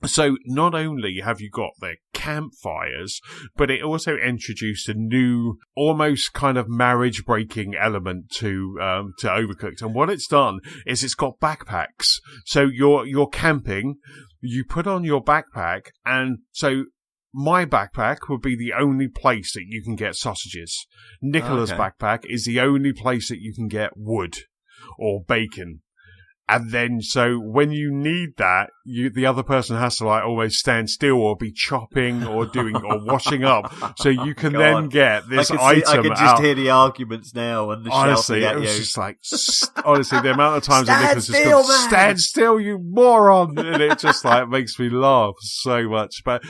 so not only have you got their campfires, but it also introduced a new, almost kind of marriage-breaking element to Overcooked. And what it's done is it's got backpacks. So you're camping, you put on your backpack, and so my backpack would be the only place that you can get sausages. Nicola's backpack is the only place that you can get wood or bacon. And then, so when you need that, the other person has to like almost stand still or be chopping or doing or washing up, so you can then get this item. I can just hear the arguments now and the honestly, shouting at it was you. just like, honestly, the amount of times that Nicola's just still, gone, stand still, you moron, and it just like makes me laugh so much. But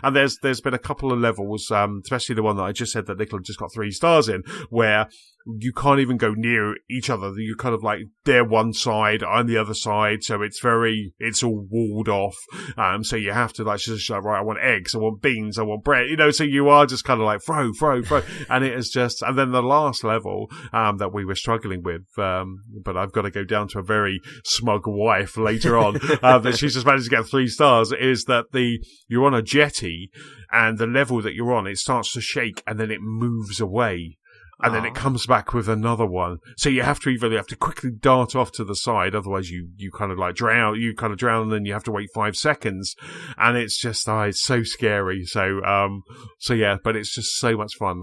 and there's been a couple of levels, especially the one that I just said that Nicola just got 3 stars in, where you can't even go near each other. You kind of like, they're one side, I'm the other side, so it's all walled off. So you have to like, just like, right, I want eggs, I want beans, I want bread, so you are just kind of like, throw. And it is just, and then the last level, that we were struggling with, but I've got to go down to a very smug wife later on, that she's just managed to get 3 stars, is that you're on a jetty, and the level that you're on, it starts to shake, and then it moves away. And then it comes back with another one. So you have to quickly dart off to the side, otherwise you kind of like drown, and then you have to wait 5 seconds. And it's just, it's so scary. So yeah, but it's just so much fun.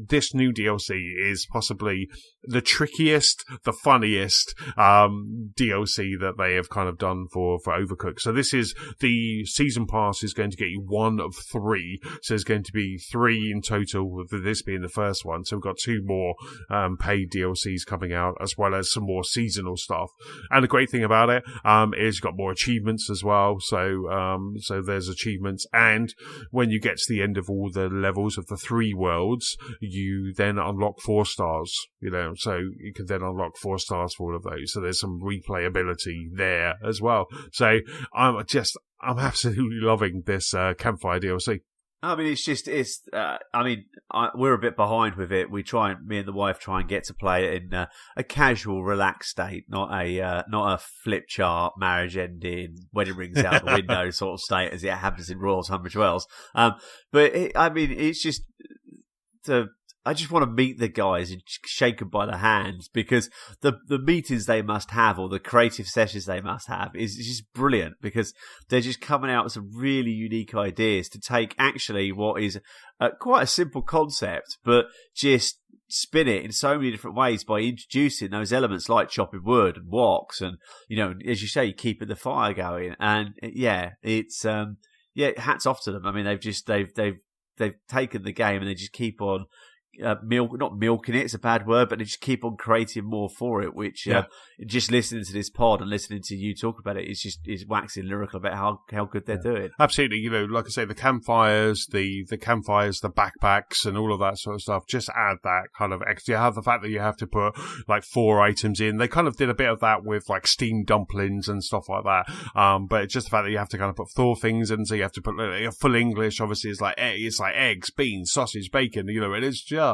This new DLC is possibly the trickiest, the funniest DLC that they have kind of done for Overcooked. So this is the season pass is going to get you 1 of 3. So there's going to be 3 in total, with this being the first one. So we've got 2 more paid DLCs coming out, as well as some more seasonal stuff. And the great thing about it is you've got more achievements as well. So there's achievements, and when you get to the end of all the levels of the 3 worlds, you then unlock 4 stars, so you can then unlock 4 stars for all of those. So there's some replayability there as well. So I'm absolutely loving this Campfire DLC. I mean, we're a bit behind with it. Me and the wife try and get to play it in a casual, relaxed state, not a flip chart, marriage ending, wedding rings out the window sort of state as it happens in Royal Tunbridge Wells. It's just I just want to meet the guys and shake them by the hands, because the meetings they must have, or the creative sessions they must have, is just brilliant, because they're just coming out with some really unique ideas to take actually what is quite a simple concept, but just spin it in so many different ways by introducing those elements like chopping wood and woks, and as you say, keeping the fire going. And it's hats off to them. I mean, they've taken the game and they just keep on not milking it, it's a bad word, but they just keep on creating more for it, which just listening to this pod and listening to you talk about it is waxing lyrical about how good they're doing. Absolutely. Like I say, the campfires, the backpacks and all of that sort of stuff, just add that kind of extra. You have the fact that you have to put like 4 items in. They kind of did a bit of that with like steamed dumplings and stuff like that. But it's just the fact that you have to kind of put 4 things in, so you have to put full English, obviously it's like eggs, beans, sausage, bacon, it is just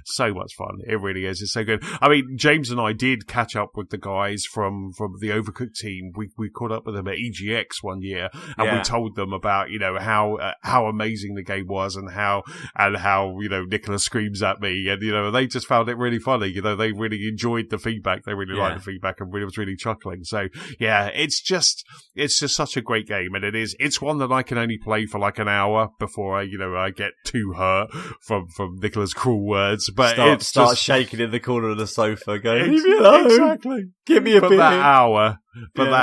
so much fun. It really is. It's so good. I mean, James and I did catch up with the guys from the Overcooked team. We caught up with them at EGX one year, and we told them about how amazing the game was, and how Nicola screams at me, and they just found it really funny. They really enjoyed the feedback. They really liked the feedback, and was really chuckling. So yeah, it's just such a great game, and it's one that I can only play for like an hour before I get too hurt from Nicola's cruel words. But start shaking in the corner of the sofa, going, "Leave me alone. Exactly. Give me a bit." That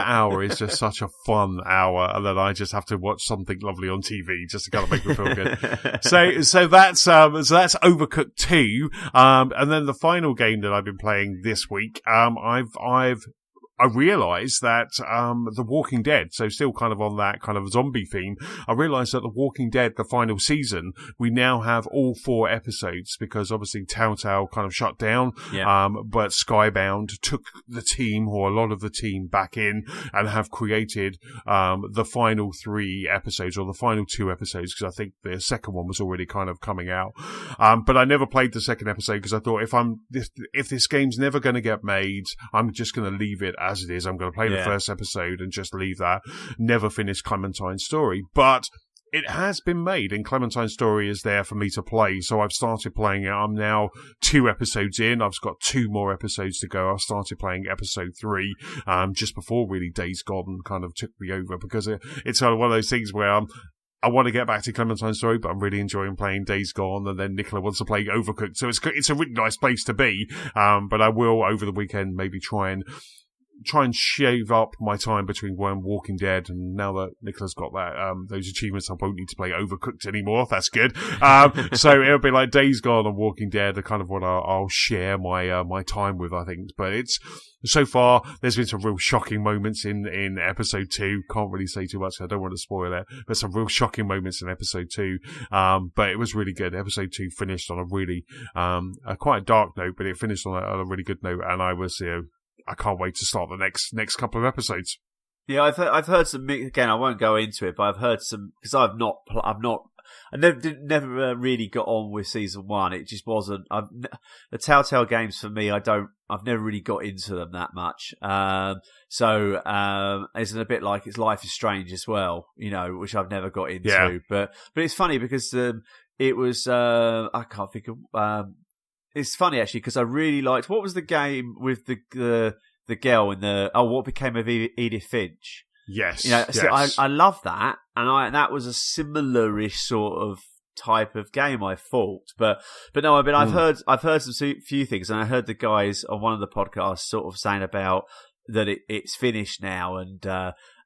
hour is just such a fun hour, and then I just have to watch something lovely on TV just to kind of make me feel good. So that's Overcooked 2, and then the final game that I've been playing this week, I realised that The Walking Dead, so still kind of on that kind of zombie theme, I realised that The Walking Dead, the final season, we now have all 4 episodes, because obviously Telltale kind of shut down, but Skybound took the team, or a lot of the team, back in and have created the final 3 episodes, or the final 2 episodes, because I think the second one was already kind of coming out. But I never played the second episode, because I thought if this game's never going to get made, I'm just going to leave it as it is. I'm going to play the first episode and just leave that. Never finish Clementine's story. But it has been made, and Clementine's story is there for me to play, so I've started playing it. I'm now 2 episodes in. I've got 2 more episodes to go. I started playing episode 3 just before really Days Gone kind of took me over, because it's kind of one of those things where I want to get back to Clementine's story, but I'm really enjoying playing Days Gone, and then Nicola wants to play Overcooked, so it's a really nice place to be. But I will over the weekend maybe try and shave up my time between Walking Dead, and now that Nicola's got that those achievements, I won't need to play Overcooked anymore. That's good. So it'll be like Days Gone and Walking Dead are kind of what I'll share my time with, I think. But it's so far there's been some real shocking moments in episode 2. Can't really say too much, I don't want to spoil it, but some real shocking moments in episode 2. But it was really good. Episode 2 finished on a really quite a dark note, but it finished on a really good note, and I was I can't wait to start the next couple of episodes. Yeah, I've heard some. Again, I won't go into it, but I've heard some because I never really got on with season 1. It just wasn't. The Telltale games for me, I've never really got into them that much. So it's a bit like it's Life is Strange as well, which I've never got into. Yeah. But it's funny because it was I can't think of. It's funny actually because I really liked what was the game with the girl in what became of Edith Finch. Yes, yes. I love that, and that was a similar-ish sort of type of game I thought, but no, I mean I've heard some few things, and I heard the guys on one of the podcasts sort of saying about that it's finished now,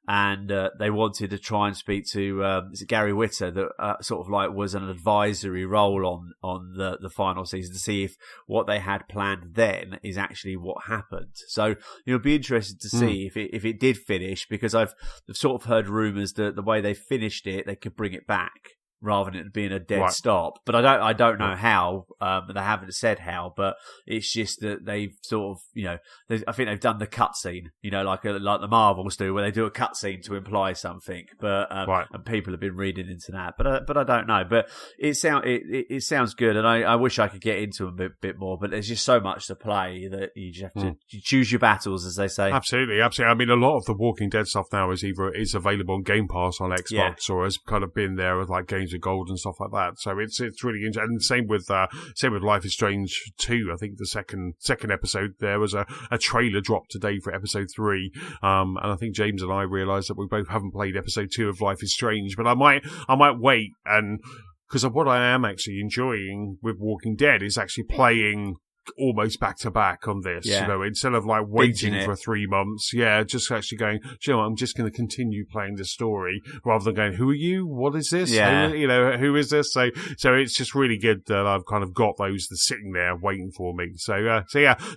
and they wanted to try and speak to is it Gary Whitta that sort of like was an advisory role on the final season to see if what they had planned then is actually what happened. So it'll be interesting to see if it did finish, because I've sort of heard rumours that the way they finished it, they could bring it back rather than it being a dead stop. But I don't know how. They haven't said how, but it's just that they've sort of, I think they've done the cutscene, like the Marvels do, where they do a cutscene to imply something. But and people have been reading into that. But I don't know. But it sounds good, and I wish I could get into them a bit more. But there's just so much to play that you just have to choose your battles, as they say. Absolutely. I mean, a lot of the Walking Dead stuff now is available on Game Pass on Xbox, or has kind of been there with like Games of Gold and stuff like that. So it's really interesting. And same with Life is Strange 2. I think the second episode there was a trailer dropped today for episode 3. And I think James and I realised that we both haven't played episode 2 of Life is Strange, but I might wait, and because of what I am actually enjoying with Walking Dead is actually playing almost back to back on this, instead of like waiting for 3 months, just actually going, I'm just going to continue playing the story rather than going, who are you? What is this? Who is this? So it's just really good that I've kind of got those that's sitting there waiting for me. So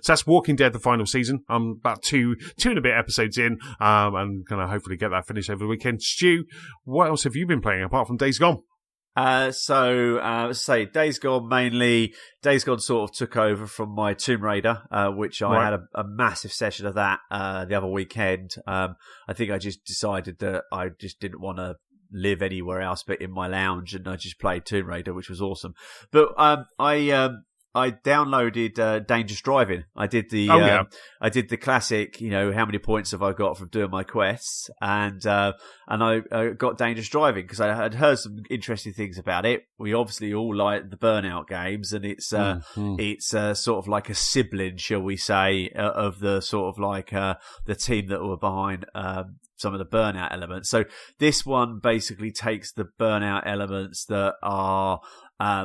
that's Walking Dead, the final season. I'm about two and a bit episodes in, and kind of hopefully get that finished over the weekend. Stu, what else have you been playing apart from Days Gone? Let's say Days Gone mainly. Days Gone sort of took over from my Tomb Raider, which I had a massive session of that the other weekend. I think I just decided that I just didn't want to live anywhere else but in my lounge, and I just played Tomb Raider, which was awesome. But I downloaded Dangerous Driving. I did the classic, how many points have I got from doing my quests, and I got Dangerous Driving because I had heard some interesting things about it. We obviously all like the Burnout games, and it's sort of like a sibling, shall we say, of the sort of like the team that were behind some of the Burnout elements. So this one basically takes the Burnout elements that are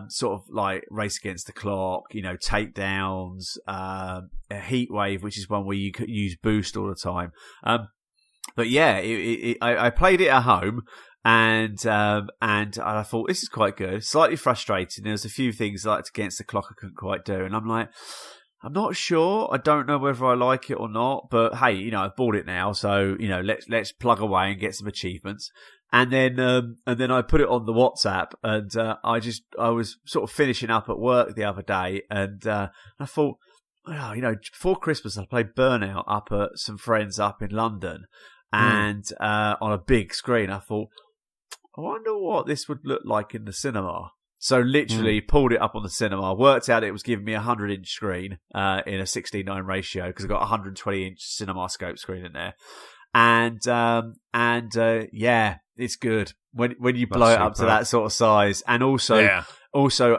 sort of like race against the clock, takedowns, a heat wave, which is one where you could use boost all the time. But yeah, I played it at home, and I thought this is quite good. Slightly frustrating. There was a few things like against the clock I couldn't quite do, and I'm like, I'm not sure. I don't know whether I like it or not. But hey, I've bought it now, so let's plug away and get some achievements. And then I put it on the WhatsApp, and I was sort of finishing up at work the other day, and I thought, before Christmas I played Burnout up at some friends up in London, and on a big screen. I thought, I wonder what this would look like in the cinema. So literally pulled it up on the cinema, worked out it was giving me a 100-inch screen in a 16:9 ratio because I've got a 120-inch CinemaScope screen in there. And it's good when you blow it up to that sort of size. And also,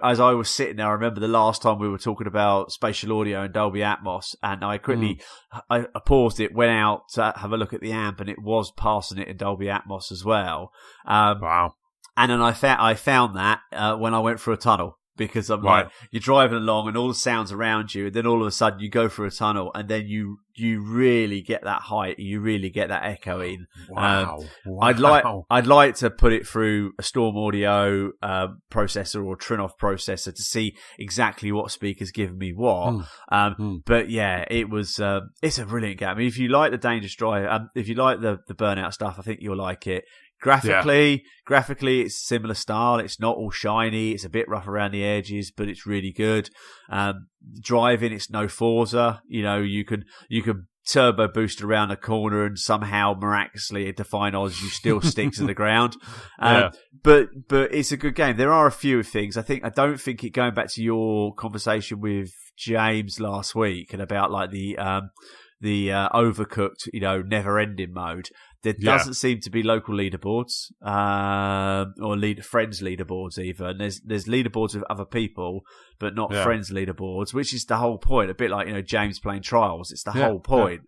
as I was sitting there, I remember the last time we were talking about spatial audio and Dolby Atmos, and I quickly I paused it, went out to have a look at the amp, and it was passing it in Dolby Atmos as well. Wow. And then I found that when I went through a tunnel. Because I'm like, you're driving along and all the sounds around you, and then all of a sudden you go through a tunnel, and then you really get that height, you really get that echoing. Wow. I'd like to put it through a Storm Audio processor or Trinoff processor to see exactly what speakers giving me what. But yeah, it was it's a brilliant game. I mean, if you like the Dangerous Drive, if you like the Burnout stuff, I think you'll like it. Graphically, it's similar style. It's not all shiny. It's a bit rough around the edges, but it's really good. Driving, it's no Forza. You know, you can turbo boost around a corner and somehow miraculously at Define Oz you still stick to the ground. But it's a good game. There are a few things. I don't think it, going back to your conversation with James last week and about like the Overcooked, never ending mode. There doesn't seem to be local leaderboards, or friends leaderboards even. There's leaderboards with other people, but not friends leaderboards, which is the whole point. A bit like, James playing Trials. It's the whole point.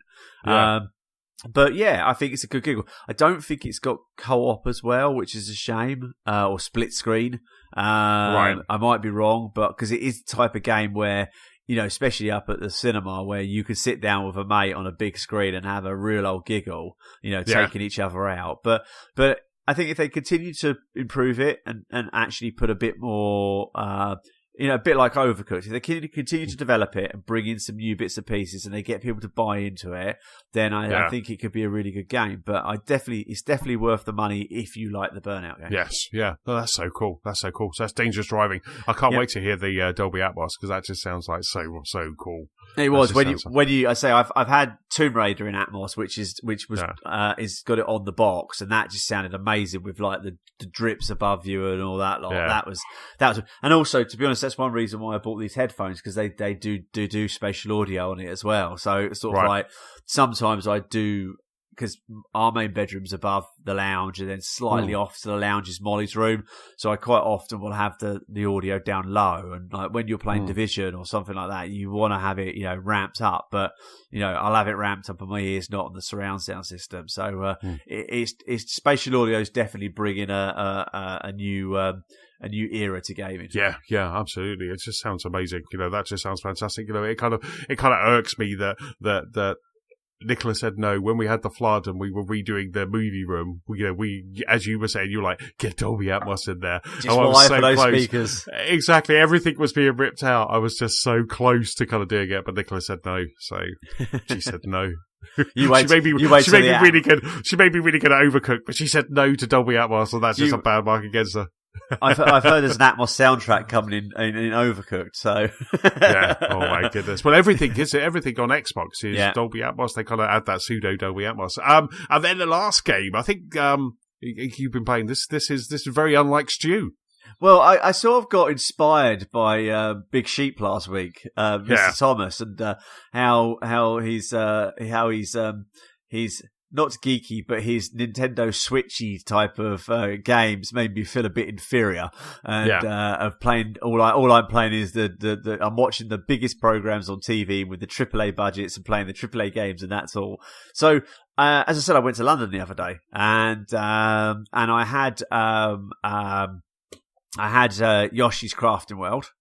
But yeah, I think it's a good giggle. I don't think it's got co-op as well, which is a shame, or split screen. I might be wrong, but because it is the type of game where, especially up at the cinema, where you could sit down with a mate on a big screen and have a real old giggle, taking each other out. But I think if they continue to improve it and actually put a bit more, a bit like Overcooked, if they continue to develop it and bring in some new bits and pieces and they get people to buy into it, then I think it could be a really good game. But it's definitely worth the money if you like the Burnout game. Yes, yeah. Oh, that's so cool. So that's Dangerous Driving. I can't wait to hear the Dolby Atmos, because that just sounds like so cool. It was I've had Tomb Raider in Atmos, which is got it on the box, and that just sounded amazing with like the drips above you and all that. That was, and also, to be honest, that's one reason why I bought these headphones, because they do spatial audio on it as well. So it's sort of like, sometimes I do, because our main bedroom's above the lounge, and then slightly off to the lounge is Molly's room. So I quite often will have the audio down low, and like when you're playing Division or something like that, you want to have it, ramped up. But I'll have it ramped up on my ears, not on the surround sound system. So it's spatial audio is definitely bringing a new era to gaming. Yeah, absolutely. It just sounds amazing. That just sounds fantastic. It kind of irks me that Nicola said no when we had the flood and we were redoing the movie room. We as you were saying, you were like, get Dolby Atmos in there. Just wire for those speakers. Exactly, everything was being ripped out. I was just so close to kind of doing it, but Nicola said no. So she said no. She made me really good at Overcooked, but she said no to Dolby Atmos, and that's just a bad mark against her. I've heard there's an Atmos soundtrack coming in Overcooked, so oh my goodness. Well, everything on Xbox is Dolby Atmos. They kind of add that pseudo Dolby Atmos. And then the last game, I think you've been playing this. This is very unlike Stu. Well, I sort of got inspired by Big Sheep last week, Mr. Thomas, and how he's not geeky, but his Nintendo Switchy type of games made me feel a bit inferior. And of playing, all I'm playing is I'm watching the biggest programs on TV with the AAA budgets and playing the AAA games, and that's all. So as I said, I went to London the other day, and I had Yoshi's Crafting World,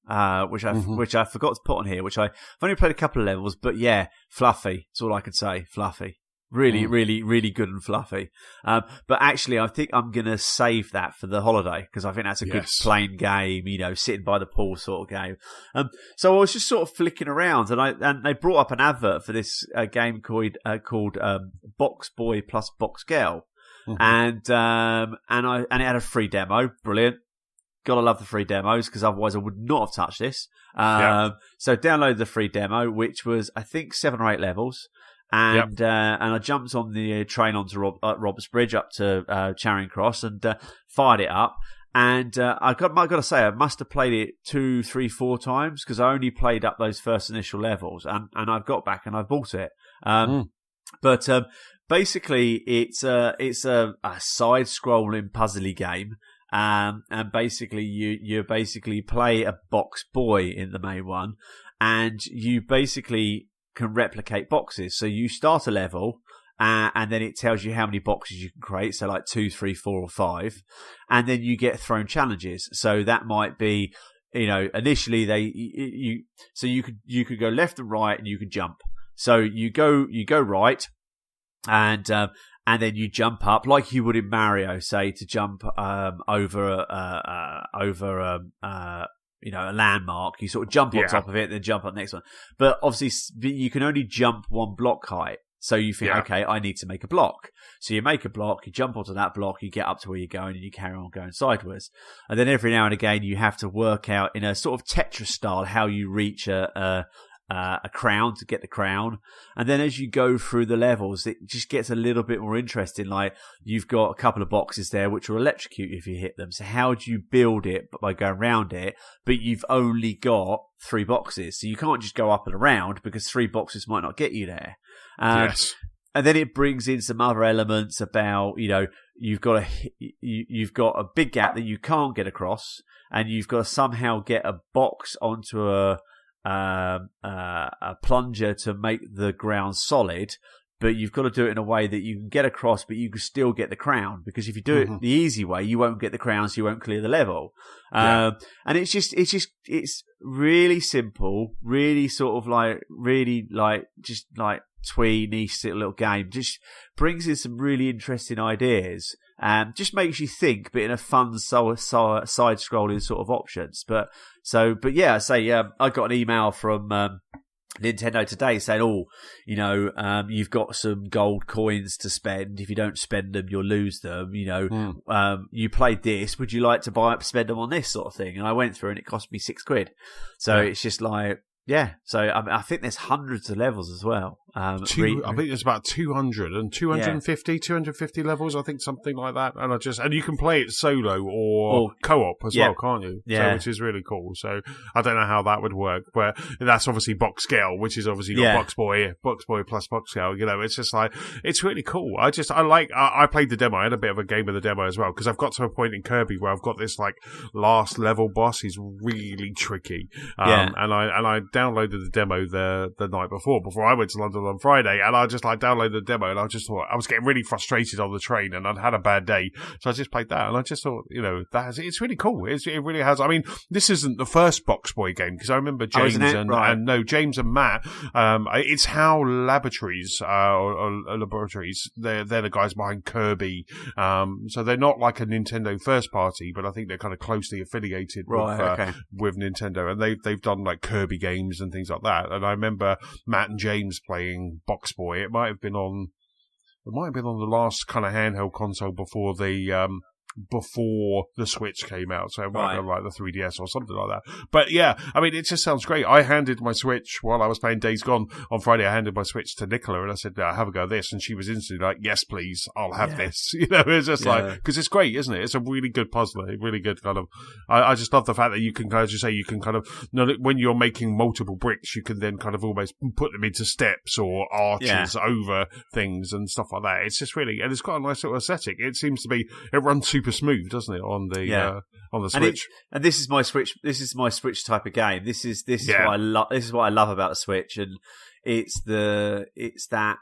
which I forgot to put on here, which I've only played a couple of levels, but yeah, fluffy. That's all I can say. Fluffy. Really, really, really good and fluffy. But actually, I think I'm going to save that for the holiday, because I think that's a good plain game, sitting by the pool sort of game. So I was just sort of flicking around, and they brought up an advert for this game called BoxBoy plus BoxGirl. And it had a free demo. Brilliant. Gotta love the free demos, because otherwise I would not have touched this. So downloaded the free demo, which was, I think, 7 or 8 levels. And I jumped on the train onto Roberts Bridge up to Charing Cross and fired it up. And I've got to say, I must have played it 2, 3, 4 times, because I only played up those first initial levels. And I've got back and I bought it. But basically, it's a side-scrolling puzzly game. And basically, you basically play a box boy in the main one, and you basically can replicate boxes. So you start a level, and then it tells you how many boxes you can create, so like 2, 3, 4, or 5, and then you get thrown challenges. So that might be, initially you could go left and right, and you can jump. So you go right, and then you jump up like you would in Mario, say, to jump over a landmark. You sort of jump on top of it, then jump up the next one. But obviously, you can only jump one block height. So you think, okay, I need to make a block. So you make a block, you jump onto that block, you get up to where you're going, and you carry on going sideways. And then every now and again, you have to work out in a sort of Tetris style how you reach a crown to get the crown. And then as you go through the levels, it just gets a little bit more interesting. Like, you've got a couple of boxes there which will electrocute you if you hit them. So how do you build it by going around it? But you've only got 3 boxes. So you can't just go up and around, because 3 boxes might not get you there. Yes. And then it brings in some other elements about, you've got a big gap that you can't get across, and you've got to somehow get a box onto a plunger to make the ground solid, but you've got to do it in a way that you can get across, but you can still get the crown, because if you do it the easy way, you won't get the crown, so you won't clear the level. And it's really simple, really sort of like, really like, just like twee, niche little game. Just brings in some really interesting ideas, and just makes you think, but in a fun, side-scrolling sort of options. But yeah, I say, I got an email from Nintendo today saying, you've got some gold coins to spend. If you don't spend them, you'll lose them. You played this. Would you like to spend them on this sort of thing? And I went through, and it cost me £6. So it's just like, yeah. So I think there's hundreds of levels as well. I think there's about 200 and 250 levels, I think, something like that. And you can play it solo or co-op as well, can't you? Yeah. So, which is really cool. So I don't know how that would work, but that's obviously BoxGirl, which is obviously got BoxBoy plus BoxGirl. It's just like, it's really cool. I played the demo. I had a bit of a game of the demo as well, because I've got to a point in Kirby where I've got this like last level boss. He's really tricky. And I downloaded the demo the night before I went to London on Friday, and I just like downloaded the demo, and I just thought I was getting really frustrated on the train, and I'd had a bad day, so I just played that, and I just thought, it's really cool. It really has. I mean, this isn't the first BoxBoy game, because I remember James and Matt. It's How Laboratories or Laboratories. They're the guys behind Kirby. So they're not like a Nintendo first party, but I think they're kind of closely affiliated with Nintendo, and they've done like Kirby games and things like that. And I remember Matt and James playing BoxBoy. It might have been on the last kind of handheld console before the Switch came out, so it might have been like the 3DS or something like that. But yeah, I mean, it just sounds great. I handed my Switch while I was playing Days Gone on Friday. I handed my Switch to Nicola, and I said, have a go at this, and she was instantly like, yes please, I'll have this. It's just like, because it's great, isn't it? It's a really good puzzle, a really good kind of, I just love the fact that you can kind of, as you say, you can kind of, when you're making multiple bricks, you can then kind of almost put them into steps or arches over things and stuff like that. It's just really, and it's got a nice little aesthetic. It seems to be, it runs super smooth, doesn't it, on the Switch? And this is my Switch. This is my Switch type of game. This is what I love. This is what I love about the Switch, and it's that.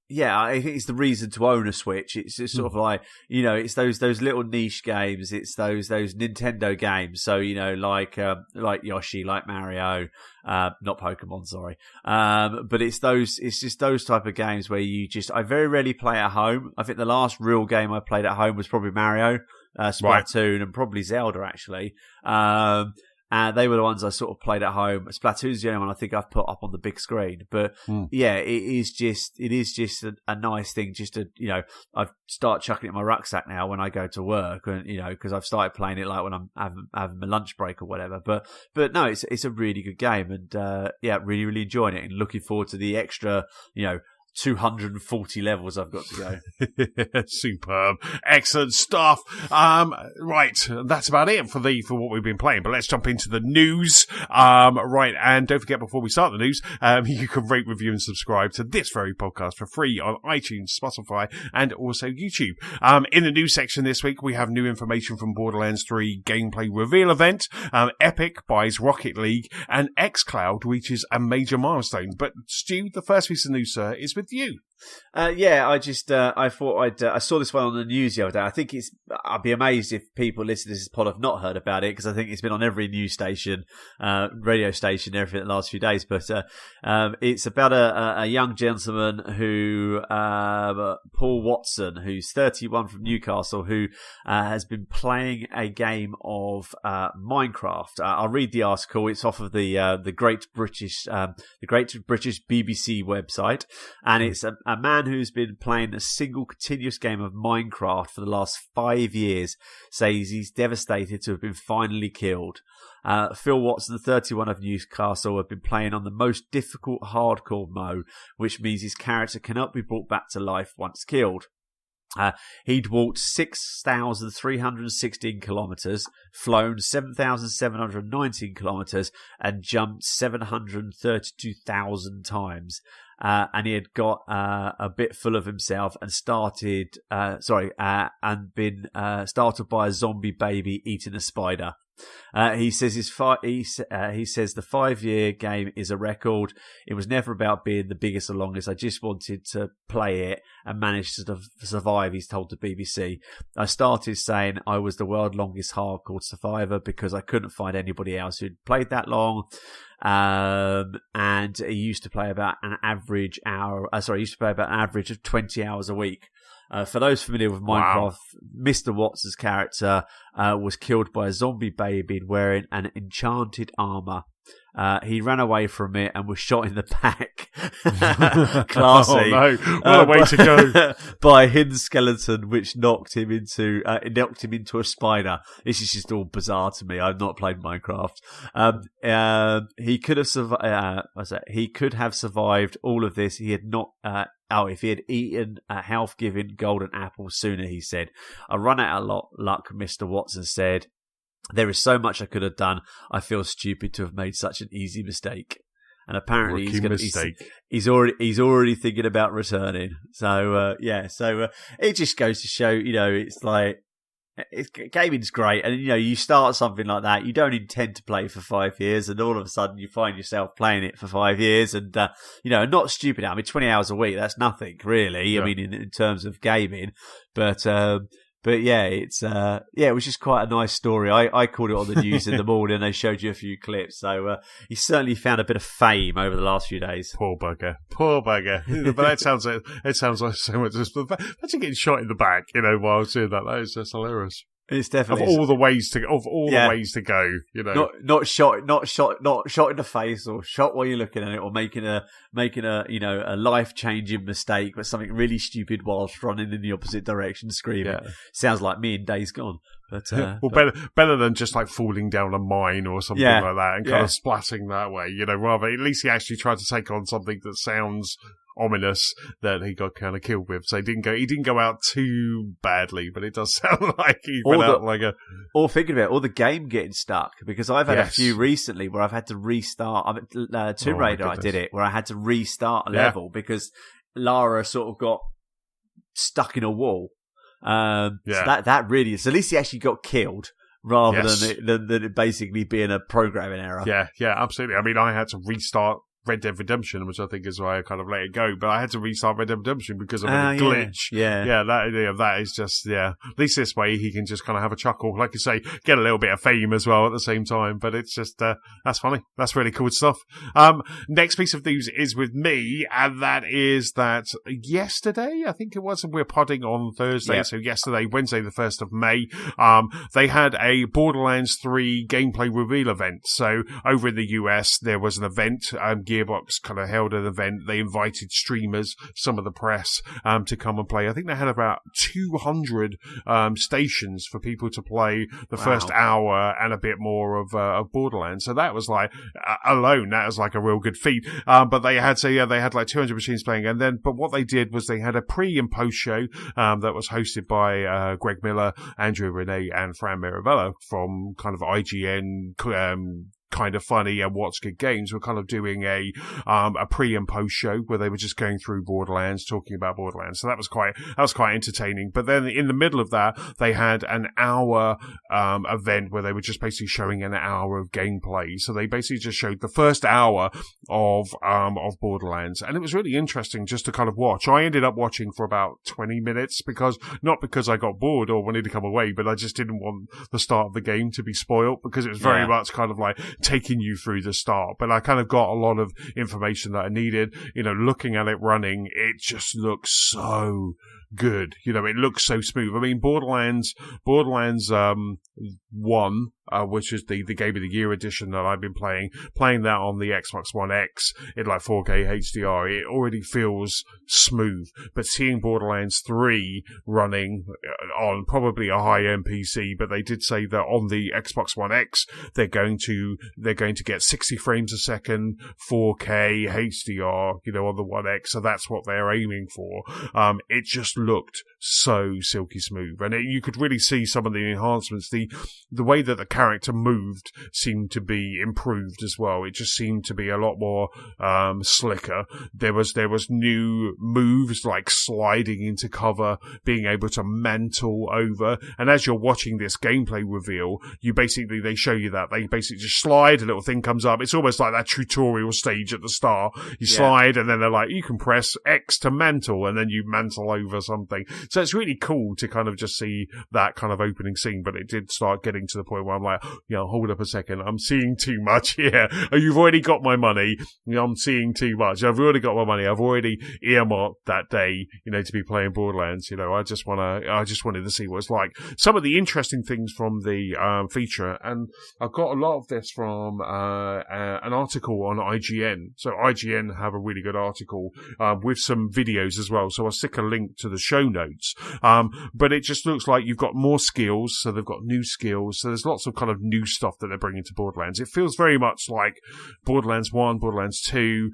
Yeah, I think it's the reason to own a Switch. It's just sort of like, it's those little niche games. It's those Nintendo games. So, like Yoshi, like Mario, not Pokemon, sorry. But it's just those type of games where I very rarely play at home. I think the last real game I played at home was probably Mario, Splatoon, and probably Zelda, actually. They were the ones I sort of played at home. Splatoon's the only one I think I've put up on the big screen. But yeah, it is just a nice thing. Just to, I've started chucking it in my rucksack now when I go to work, and because I've started playing it like when I'm having my lunch break or whatever. But no, it's a really good game, and really really enjoying it, and looking forward to the extra 240 levels I've got to go. Superb. Excellent stuff. Right. That's about it for what we've been playing, but let's jump into the news. Right. And don't forget, before we start the news, you can rate, review and subscribe to this very podcast for free on iTunes, Spotify and also YouTube. In the news section this week, we have new information from Borderlands 3 gameplay reveal event. Epic buys Rocket League, and xCloud reaches a major milestone. But Stu, the first piece of news, sir, is with you. I thought I saw this one on the news the other day. I think I'd be amazed if people listening to this pod have not heard about it, because I think it's been on every news station, radio station, everything the last few days. But it's about a young gentleman who, Paul Watson, who's 31 from Newcastle, who has been playing a game of Minecraft. I'll read the article. It's off of the Great British BBC website, and it's a man who's been playing a single continuous game of Minecraft for the last 5 years says he's devastated to have been finally killed. Phil Watson, 31 of Newcastle, have been playing on the most difficult hardcore mode, which means his character cannot be brought back to life once killed. He'd walked 6,316 kilometres, flown 7,719 kilometres, and jumped 732,000 times. And he had got a bit full of himself and been startled by a zombie baby eating a spider. He says the 5-year game is a record. It was never about being the biggest or longest. I just wanted to play it and manage to survive, he's told the BBC. I started saying I was the world's longest hardcore survivor because I couldn't find anybody else who'd played that long. And he used to play about an average of 20 hours a week. For those familiar with Minecraft, Mr. Watson's character was killed by a zombie baby wearing an enchanted armour. He ran away from it and was shot in the back. Classy. Oh no! What a way to go! By a hidden skeleton, which knocked him into a spider. This is just all bizarre to me. I've not played Minecraft. He could have He could have survived all of this. He had not. If he had eaten a health-giving golden apple sooner, he said. I run out of luck, Mr. Watson said. There is so much I could have done. I feel stupid to have made such an easy mistake. And apparently he's already thinking about returning. So it just goes to show, it's like gaming's great, and you start something like that, you don't intend to play for 5 years, and all of a sudden you find yourself playing it for 5 years, and not stupid. I mean, 20 hours a week, that's nothing really. Yeah. I mean, in terms of gaming, but yeah, it was just quite a nice story. I called it on the news in the morning, and they showed you a few clips. So he certainly found a bit of fame over the last few days. Poor bugger. But it sounds like so much. Imagine getting shot in the back, while doing that. That is just hilarious. It's definitely of all the ways to go, not shot in the face, or shot while you're looking at it, or making a a life-changing mistake, but something really stupid whilst running in the opposite direction, screaming. Yeah. Sounds like me in Days Gone. But better than just like falling down a mine or something like that and kind of splatting that way. Rather, at least he actually tried to take on something that sounds ominous that he got kind of killed with. So he didn't go out too badly, but it does sound like he went out like a... Or thinking about it, or the game getting stuck, because I've had a few recently where I've had to restart. Tomb Raider, I did it, where I had to restart a level because Lara sort of got stuck in a wall. So that really is... At least he actually got killed, rather than it basically being a programming error. Yeah, absolutely. I mean, I had to restart Red Dead Redemption, which I think is why I kind of let it go. But I had to restart Red Dead Redemption because of a glitch. That is just, At least this way he can just kind of have a chuckle, like you say, get a little bit of fame as well at the same time. But it's just, that's funny. That's really cool stuff. Next piece of news is with me, and that is that yesterday, I think it was, and we're podding on Thursday. Yep. So yesterday, Wednesday, the 1st of May, they had a Borderlands 3 gameplay reveal event. So over in the US, there was an event, Gearbox kind of held an event. They invited streamers, some of the press, to come and play. I think they had about 200 stations for people to play the first hour and a bit more of Borderlands. So that was like alone, that was like a real good feat. But they had like 200 machines playing, but what they did was they had a pre and post show that was hosted by Greg Miller, Andrew Renee, and Fran Mirabella from kind of IGN. kind of funny and What's Good Games were kind of doing a pre and post show where they were just going through Borderlands, talking about Borderlands. So that was quite entertaining. But then in the middle of that, they had an hour event where they were just basically showing an hour of gameplay. So they basically just showed the first hour of Borderlands, and it was really interesting just to kind of watch. I ended up watching for about 20 minutes not because I got bored or wanted to come away, but I just didn't want the start of the game to be spoiled because it was very much kind of like taking you through the start. But I kind of got a lot of information that I needed. Looking at it running, it just looks so good. It looks so smooth. I mean, Borderlands 1, which is the Game of the Year edition that I've been playing that on the Xbox One X in like 4K HDR, it already feels smooth. But seeing Borderlands 3 running on probably a high-end PC, but they did say that on the Xbox One X, they're going to get 60 frames a second, 4K HDR, on the One X. So that's what they're aiming for. It just looked so silky smooth, and you could really see some of the enhancements. The way that the character moved seemed to be improved as well. It just seemed to be a lot more slicker. There was new moves like sliding into cover, being able to mantle over, and as you're watching this gameplay reveal, they show you that they basically just slide, a little thing comes up. It's almost like that tutorial stage at the start. You slide, and then they're like, you can press X to mantle, and then you mantle over something. So it's really cool to kind of just see that kind of opening scene, but it did start getting to the point where I'm like, hold up a second, I'm seeing too much here. You've already got my money. I'm seeing too much. I've already got my money. I've already earmarked that day, to be playing Borderlands. I just wanted to see what it's like. Some of the interesting things from the feature, and I've got a lot of this from an article on IGN. So IGN have a really good article with some videos as well. So I'll stick a link to the show notes. But it just looks like you've got more skills. So they've got new skills. So there's lots of kind of new stuff that they're bringing to Borderlands. It feels very much like Borderlands 1, Borderlands 2,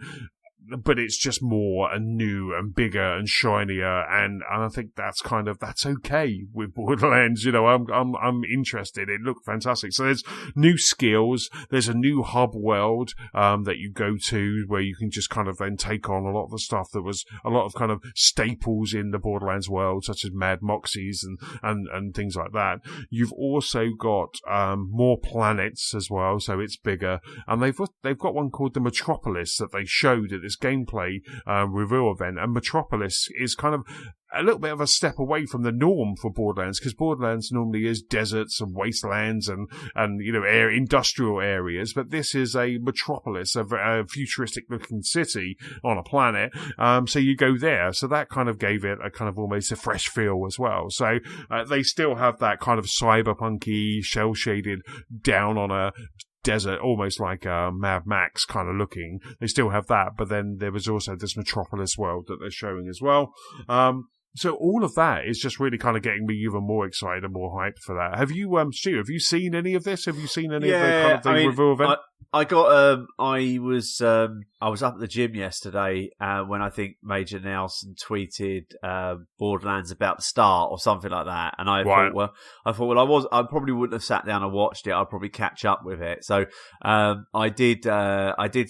but it's just more and new and bigger and shinier, and I think that's okay with Borderlands. I'm interested. It looked fantastic. So there's new skills. There's a new hub world that you go to where you can just kind of then take on a lot of the stuff that was a lot of kind of staples in the Borderlands world, such as Mad Moxies and things like that. You've also got more planets as well, so it's bigger, and they've got one called the Metropolis that they showed at this gameplay reveal event, and Metropolis is kind of a little bit of a step away from the norm for Borderlands, because Borderlands normally is deserts and wastelands and industrial areas, but this is a metropolis, a futuristic looking city on a planet. So you go there, so that kind of gave it a kind of almost a fresh feel as well. So they still have that kind of cyberpunky, shell shaded down on a desert, almost like Mad Max kind of looking. They still have that, but then there was also this metropolis world that they're showing as well. So all of that is just really kind of getting me even more excited and more hyped for that. Have you, Stu, have you seen any of this? Have you seen any of the kind of the reveal event? I was up at the gym yesterday when I think Major Nelson tweeted Borderlands about to start or something like that, and I thought I probably wouldn't have sat down and watched it. I'd probably catch up with it. So I did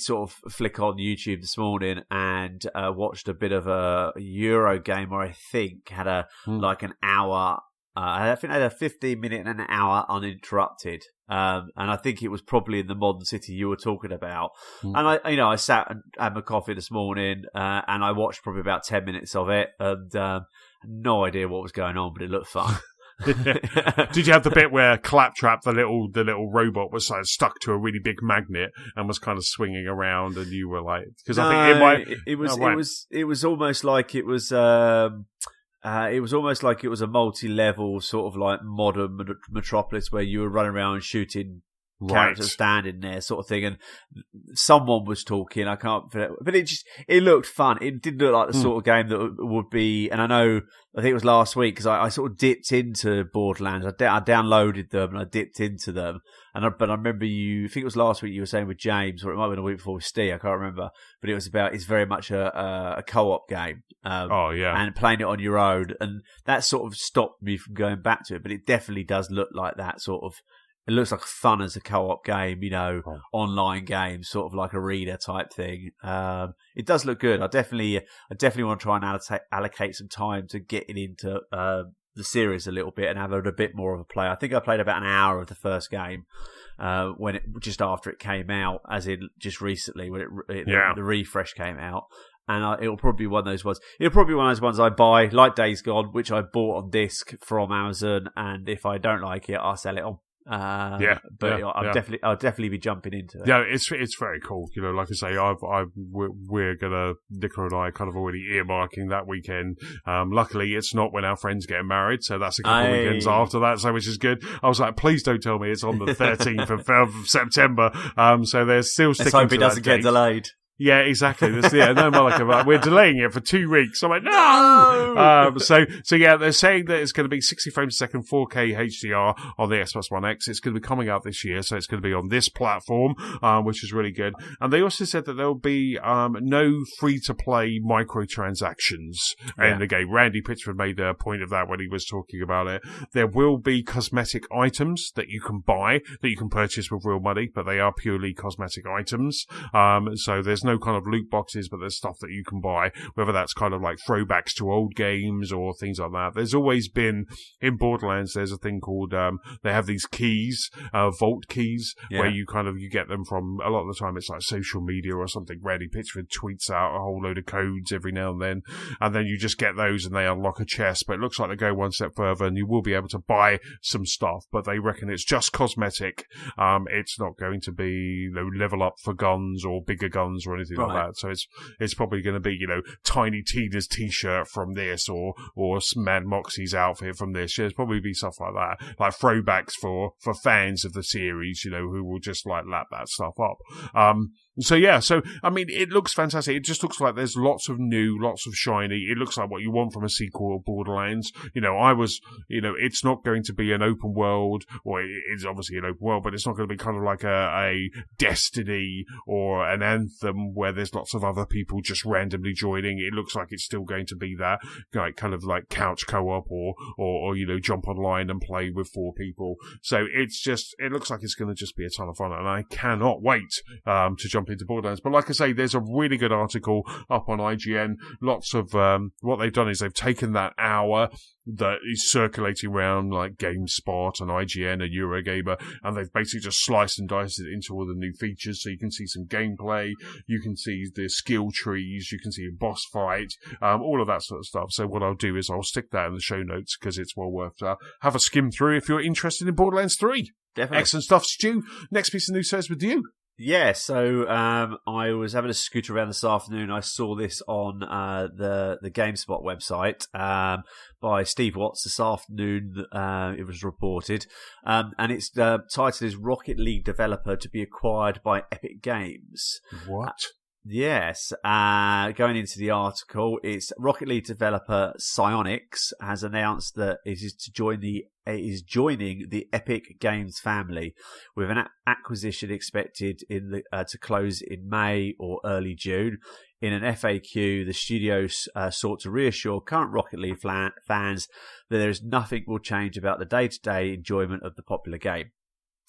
sort of flick on YouTube this morning and watched a bit of a Euro game where I think had like an hour. I think they had a 15-minute and an hour uninterrupted. And I think it was probably in the modern city you were talking about. And I sat and had my coffee this morning, and I watched probably about 10 minutes of it, and no idea what was going on, but it looked fun. Did you have the bit where Claptrap, the little robot, was like stuck to a really big magnet and was kind of swinging around, and you were like, because I think it was almost like it was. It was almost like it was a multi-level sort of like modern metropolis where you were running around shooting characters standing there sort of thing, and someone was talking. I can't, but it looked fun. It did look like the sort of game that would be, and I think it was last week because I sort of dipped into Borderlands. I downloaded them and I dipped into them, but I remember I think it was last week you were saying with James, or it might have been a week before with Steve, I can't remember, but it's very much a co-op game. And playing it on your own, and that sort of stopped me from going back to it, but it definitely does look like that sort of It looks like fun as a co-op game, online game, sort of like arena type thing. It does look good. I definitely want to try and allocate some time to getting into the series a little bit and have a bit more of a play. I think I played about an hour of the first game just after it came out, as in just recently when the refresh came out. And it'll probably be one of those ones. It'll probably be one of those ones I buy, like Days Gone, which I bought on disc from Amazon. And if I don't like it, I'll sell it on. I'll definitely be jumping into it. Yeah, it's very cool. Like I say, we're gonna, Nicola and I, kind of already earmarking that weekend. Luckily, it's not when our friend's getting married, so that's a couple of weekends after that, so which is good. I was like, please don't tell me it's on the 13th of September. So they're still sticking. Let's hope to it doesn't get delayed. Yeah, exactly. No, Monica, we're delaying it for 2 weeks. I'm like, no! So yeah, they're saying that it's going to be 60 frames a second, 4K HDR on the Xbox One X. It's going to be coming out this year, so it's going to be on this platform, which is really good. And they also said that there will be no free-to-play microtransactions in the game. Randy Pitchford made a point of that when he was talking about it. There will be cosmetic items that you can buy, that you can purchase with real money, but they are purely cosmetic items. So there's no kind of loot boxes, but there's stuff that you can buy, whether that's kind of like throwbacks to old games or things like that. There's always been, in Borderlands, there's a thing called, they have these keys, vault keys, where you get them from, a lot of the time it's like social media or something. Randy Pitchford tweets out a whole load of codes every now and then you just get those and they unlock a chest. But it looks like they go one step further and you will be able to buy some stuff, but they reckon it's just cosmetic. It's not going to be level up for guns or bigger guns or anything like that. So it's probably going to be, Tiny Tina's t-shirt from this or Mad Moxie's outfit from this. There's probably be stuff like that, like throwbacks for fans of the series, who will just like lap that stuff up. So I mean, it looks fantastic. It just looks like there's lots of new, lots of shiny. It looks like what you want from a sequel of Borderlands. It's not going to be an open world, or it's obviously an open world, but it's not going to be kind of like a Destiny or an Anthem where there's lots of other people just randomly joining. It looks like it's still going to be that kind of like couch co-op or jump online and play with 4 people. So it looks like it's going to just be a ton of fun, and I cannot wait to jump into Borderlands. But like I say, there's a really good article up on IGN. Lots of what they've done is they've taken that hour that is circulating around like GameSpot and IGN and Eurogamer, and they've basically just sliced and diced it into all the new features. So you can see some gameplay, you can see the skill trees, you can see a boss fight, all of that sort of stuff. So what I'll do is I'll stick that in the show notes because it's well worth have a skim through if you're interested in Borderlands 3. Definitely. Excellent stuff, Stu. Next piece of news says with you. Yeah, so I was having a scooter around this afternoon. I saw this on the GameSpot website by Steve Watts this afternoon. It was reported, and it's titled as Rocket League developer to be acquired by Epic Games. What? Yes, going into the article, it's Rocket League developer Psyonix has announced that it is joining the Epic Games family, with an acquisition expected to close in May or early June. In an FAQ, the studio sought to reassure current Rocket League fans that there is nothing will change about the day-to-day enjoyment of the popular game.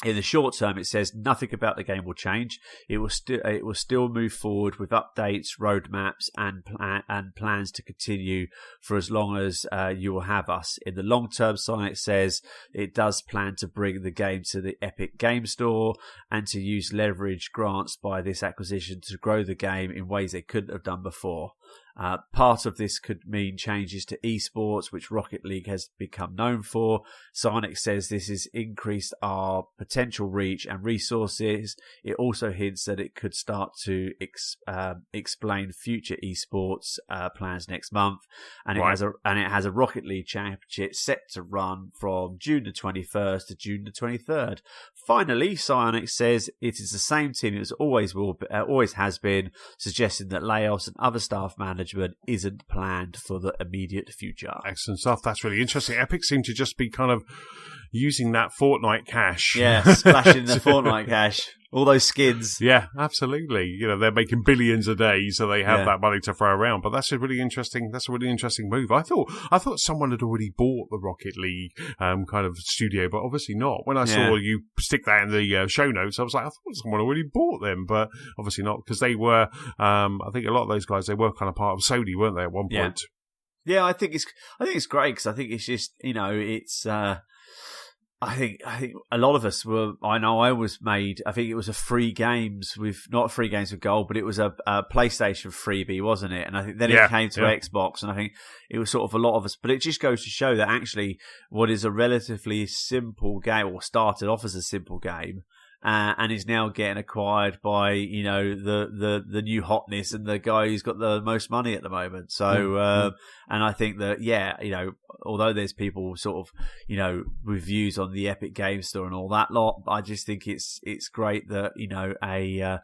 In the short term, it says nothing about the game will change. It will still move forward with updates, roadmaps, and plans to continue for as long as you will have us. In the long term, Sonic says it does plan to bring the game to the Epic Game Store and to use leverage grants by this acquisition to grow the game in ways they couldn't have done before. Part of this could mean changes to esports, which Rocket League has become known for. Psyonix says this has increased our potential reach and resources. It also hints that it could start to explain future esports plans next month, and it has a Rocket League championship set to run from June the 21st to June the 23rd. Finally, Psyonix says it is the same team it always has been, suggesting that layoffs and other staff management isn't planned for the immediate future. Excellent stuff. That's really interesting. Epic seem to just be kind of, using that Fortnite cash. Yeah, splashing the Fortnite cash. All those skins. Yeah, absolutely. You know, they're making billions a day, so they have that money to throw around. But that's a really interesting move. I thought someone had already bought the Rocket League kind of studio, but obviously not. When I saw you stick that in the show notes, I was like, I thought someone already bought them, but obviously not, because they were. I think a lot of those guys, they were kind of part of Sony, weren't they, at one point? Yeah, I think it's great, because I think it's just, you know, it's. I think a lot of us were. I know I was made. I think it was a free games with not free games with gold, but it was a PlayStation freebie, wasn't it? And I think then it came to Xbox, and I think it was sort of a lot of us. But it just goes to show that actually, what is a relatively simple game, or started off as a simple game, and is now getting acquired by, you know, the new hotness and the guy who's got the most money at the moment. So and I think that, you know, although there's people sort of, you know, reviews on the Epic Game Store and all that lot, I just think it's great that, you know, a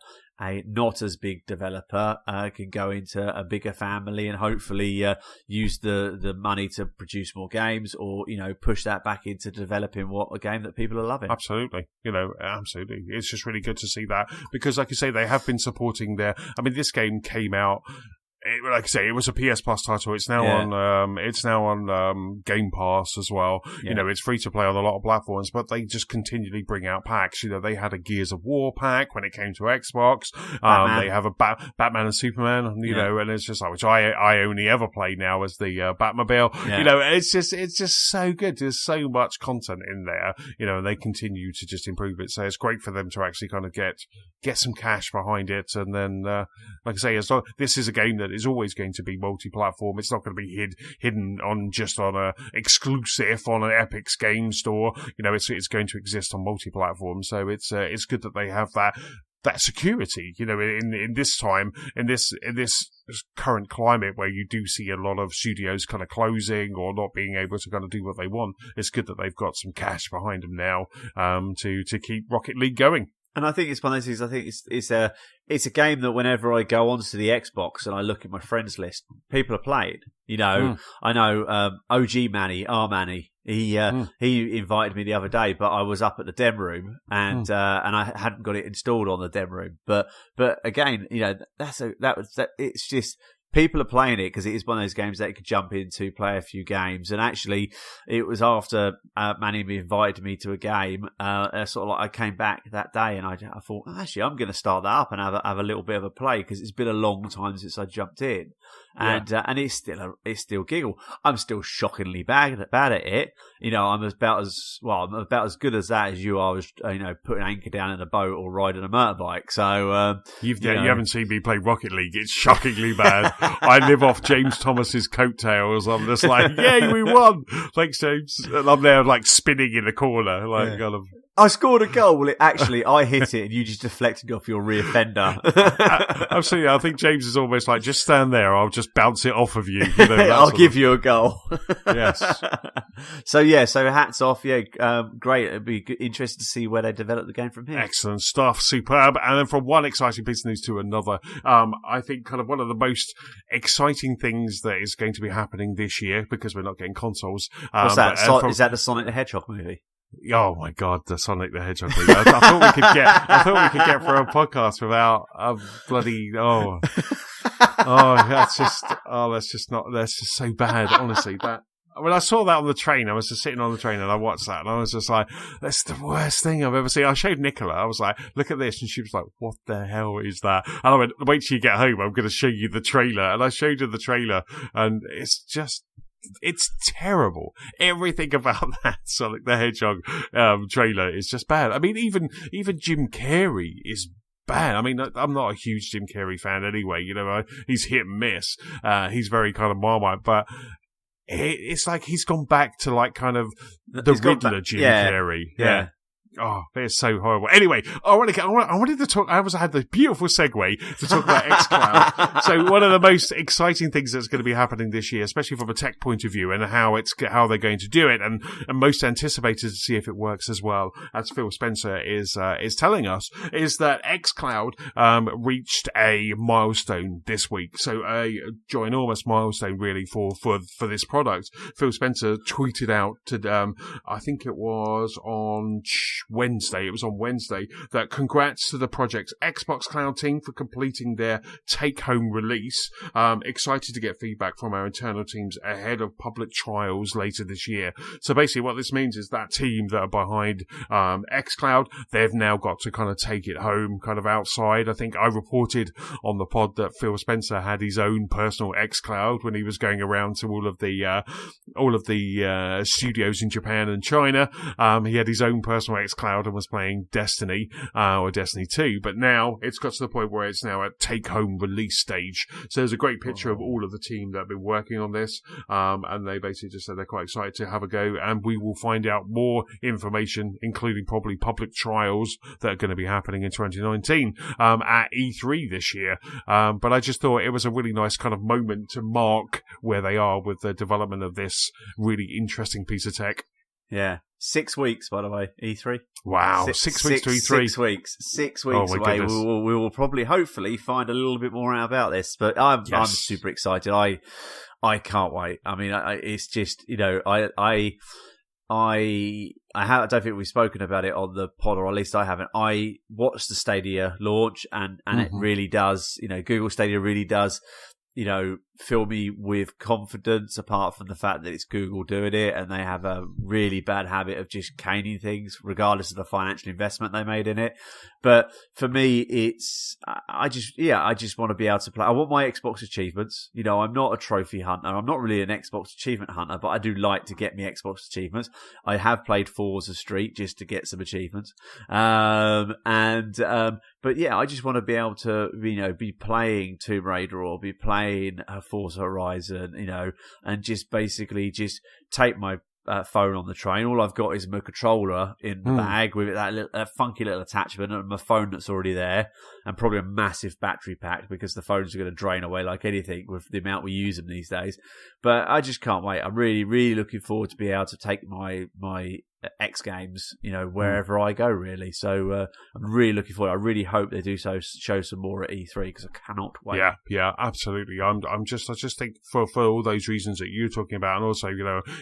not as big developer can go into a bigger family and hopefully use the money to produce more games, or, you know, push that back into developing a game that people are loving. Absolutely. You know, absolutely. It's just really good to see that, because like you say, they have been supporting this game came out. Like I say, it was a PS Plus title. It's now on Game Pass as well. Yeah. You know, it's free to play on a lot of platforms, but they just continually bring out packs. You know, they had a Gears of War pack when it came to Xbox. They have a Batman and Superman, you know, and it's just like, which I only ever play now as the Batmobile. Yeah. You know, it's just so good. There's so much content in there, you know, and they continue to just improve it. So it's great for them to actually kind of get some cash behind it. And then, like I say, this is a game that is always going to be multi-platform. It's not going to be hidden on a exclusive on an Epic's game store. You know, it's going to exist on multi-platform. So it's good that they have that security. You know, in this time, in this current climate where you do see a lot of studios kind of closing or not being able to kind of do what they want, it's good that they've got some cash behind them now to keep Rocket League going. And I think it's one of those things. I think it's a game that whenever I go onto the Xbox and I look at my friends list, people are playing. You know, I know OG Manny, he invited me the other day, but I was up at the demo room and I hadn't got it installed on the demo room. But again, you know, it's just. People are playing it because it is one of those games that you could jump into, play a few games. And actually, it was after Manny invited me to a game, sort of like I came back that day and I thought, actually, I'm going to start that up and have a little bit of a play, because it's been a long time since I jumped in. And it's still giggle. I'm still shockingly bad at it. You know, I'm about as good as that as you are, you know, putting anchor down in a boat or riding a motorbike. So you haven't seen me play Rocket League. It's shockingly bad. I live off James Thomas's coattails. I'm just like, yay, we won! Thanks, James. And I'm there like spinning in the corner, like kind of. I scored a goal. Well, I hit it and you just deflected off your rear fender. Absolutely. I think James is almost like, just stand there. I'll just bounce it off of you. You know, I'll give you a goal. Yes. So hats off. Yeah, great. It'd be interesting to see where they develop the game from here. Excellent stuff. Superb. And then from one exciting piece of news to another, I think kind of one of the most exciting things that is going to be happening this year, because we're not getting consoles. What's that? Is that the Sonic the Hedgehog movie? Oh my God, the Sonic the Hedgehog movie. I thought we could get through a podcast without a bloody that's just so bad, honestly. That when I saw that on the train, I was just sitting on the train and I watched that and I was just like, that's the worst thing I've ever seen. I showed Nicola, I was like, look at this, and she was like, what the hell is that? And I went, wait till you get home, I'm going to show you the trailer. And I showed her the trailer and it's terrible. Everything about that Sonic the Hedgehog trailer is just bad. I mean, even Jim Carrey is bad. I mean, I'm not a huge Jim Carrey fan anyway. You know, he's hit and miss. He's very kind of Marmite, but it's like he's gone back to like kind of the Riddler Jim Carrey. Yeah. Oh, it's so horrible. Anyway, I wanted to talk. I had the beautiful segue to talk about xCloud. So one of the most exciting things that's going to be happening this year, especially from a tech point of view, and how they're going to do it, and most anticipated to see if it works as well, as Phil Spencer is telling us, is that xCloud reached a milestone this week. So a ginormous milestone, really, for this product. Phil Spencer tweeted out to I think it was on Wednesday. It was on Wednesday that congrats to the project's Xbox Cloud team for completing their take-home release. Excited to get feedback from our internal teams ahead of public trials later this year. So basically what this means is that team that are behind xCloud, they've now got to kind of take it home kind of outside. I think I reported on the pod that Phil Spencer had his own personal xCloud when he was going around to all of the studios in Japan and China. He had his own personal xCloud and was playing Destiny, or Destiny 2, but now it's got to the point where it's now at take-home release stage. So there's a great picture of all of the team that have been working on this, and they basically just said they're quite excited to have a go, and we will find out more information, including probably public trials that are going to be happening in 2019 at E3 this year. But I just thought it was a really nice kind of moment to mark where they are with the development of this really interesting piece of tech. Yeah. 6 weeks, by the way, E3. Wow, 6 weeks to E3. 6 weeks. 6 weeks away. We will probably, hopefully, find a little bit more out about this. But I'm super excited. I can't wait. I mean, it's just, I don't think we've spoken about it on the pod, or at least I haven't. I watched the Stadia launch, and it really does, Google Stadia really does, fill me with confidence, apart from the fact that it's Google doing it, and they have a really bad habit of just caning things regardless of the financial investment they made in it. But for me, it's I just want to be able to play. I want my Xbox achievements. I'm not a trophy hunter. I'm not really an Xbox achievement hunter, but I do like to get me Xbox achievements. I have played Forza Street just to get some achievements. But yeah, I just want to be able to, be playing Tomb Raider or be playing Forza Horizon, and just basically just take my phone on the train. All I've got is my controller in the bag with that funky little attachment, and my phone that's already there, and probably a massive battery pack, because the phones are going to drain away like anything with the amount we use them these days. But I just can't wait. I'm really, really looking forward to be able to take my X Games, wherever I go, really. So I'm really looking forward. I really hope they do show some more at E3, because I cannot wait. Yeah, absolutely. I just think for all those reasons that you're talking about, and also,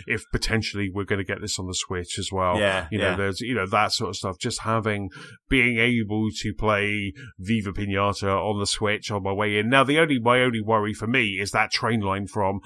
if potentially we're going to get this on the Switch as well. There's that sort of stuff. Just being able to play Viva Pinata on the Switch on my way in. Now, my only worry for me is that train line from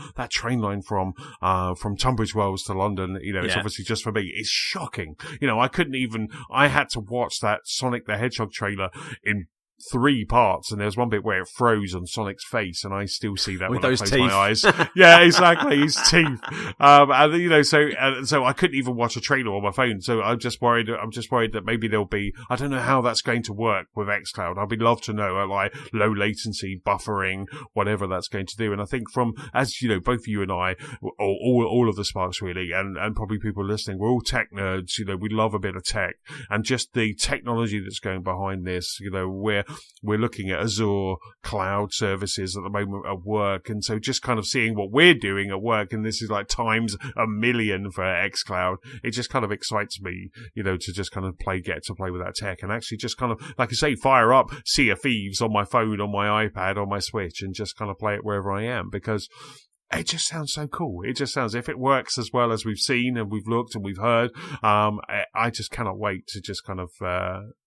Tunbridge Wells to London. It's obviously just for me. It's shocking. I had to watch that Sonic the Hedgehog trailer in 3 parts, and there's one bit where it froze on Sonic's face, and I still see that with when those I close my eyes. Yeah, exactly, his teeth. So I couldn't even watch a trailer on my phone. So I'm just worried that maybe there'll be, I don't know how that's going to work with xCloud. I'd love to know, like low latency, buffering, whatever that's going to do. And I think as both you and I, all of the Sparks really, and probably people listening, we're all tech nerds. We love a bit of tech, and just the technology that's going behind this. We're looking at Azure cloud services at the moment at work, and so just kind of seeing what we're doing at work, and this is like times a million for xCloud. It just kind of excites me, to just kind of get to play with that tech, and actually just kind of, like I say, fire up Sea of Thieves on my phone, on my iPad, on my Switch, and just kind of play it wherever I am, because it just sounds so cool. It just sounds, if it works as well as we've seen and we've looked and we've heard, I just cannot wait to just kind of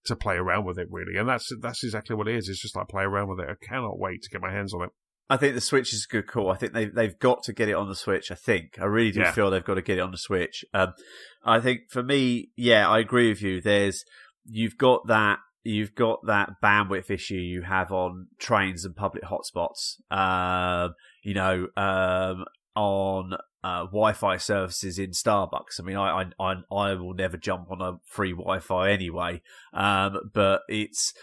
to play around with it, really. And that's exactly what it is. It's just like play around with it. I cannot wait to get my hands on it. I think the Switch is a good call. I think they've got to get it on the Switch. I really do feel they've got to get it on the Switch. I think for me, I agree with you. You've got that bandwidth issue you have on trains and public hotspots. On Wi-Fi services in Starbucks. I mean, I will never jump on a free Wi-Fi anyway. But it's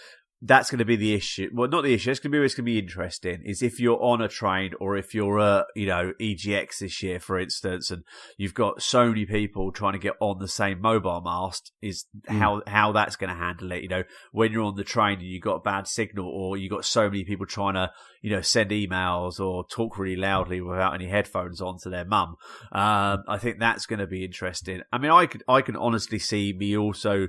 that's going to be the issue. Well, not the issue. It's going to be where it's going to be interesting. Is if you're on a train, or if you're at, EGX this year, for instance, and you've got so many people trying to get on the same mobile mast. Is how that's going to handle it. When you're on the train and you've got a bad signal, or you've got so many people trying to, send emails or talk really loudly without any headphones on to their mum. I think that's going to be interesting. I mean, I can honestly see me also.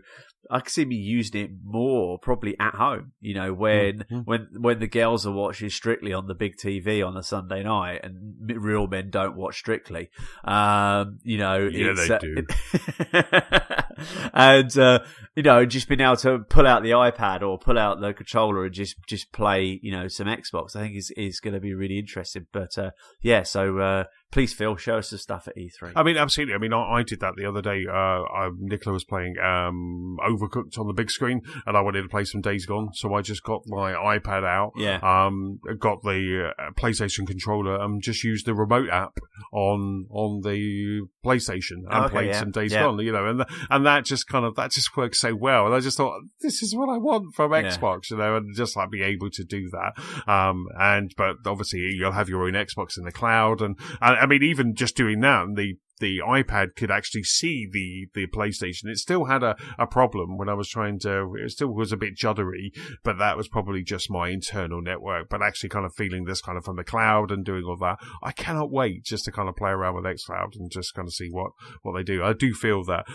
I can see me using it more probably at home, when the girls are watching Strictly on the big TV on a Sunday night, and real men don't watch Strictly. Yeah, they do. And just being able to pull out the iPad or pull out the controller and just play, some Xbox, I think is going to be really interesting. But so please, Phil, show us the stuff at E3. I mean, absolutely. I mean, I did that the other day. Nicola was playing Overcooked on the big screen, and I wanted to play some Days Gone, so I just got my iPad out, got the PlayStation controller, and just used the remote app on the PlayStation and played some Days Gone. And that just works so well. And I just thought, this is what I want from Xbox, and just like be able to do that. But obviously, you'll have your own Xbox in the cloud, and I mean, even just doing that, the iPad could actually see the PlayStation. It still had a problem when I was it still was a bit juddery, but that was probably just my internal network. But actually kind of feeling this kind of from the cloud and doing all that, I cannot wait just to kind of play around with xCloud and just kind of see what they do. I do feel that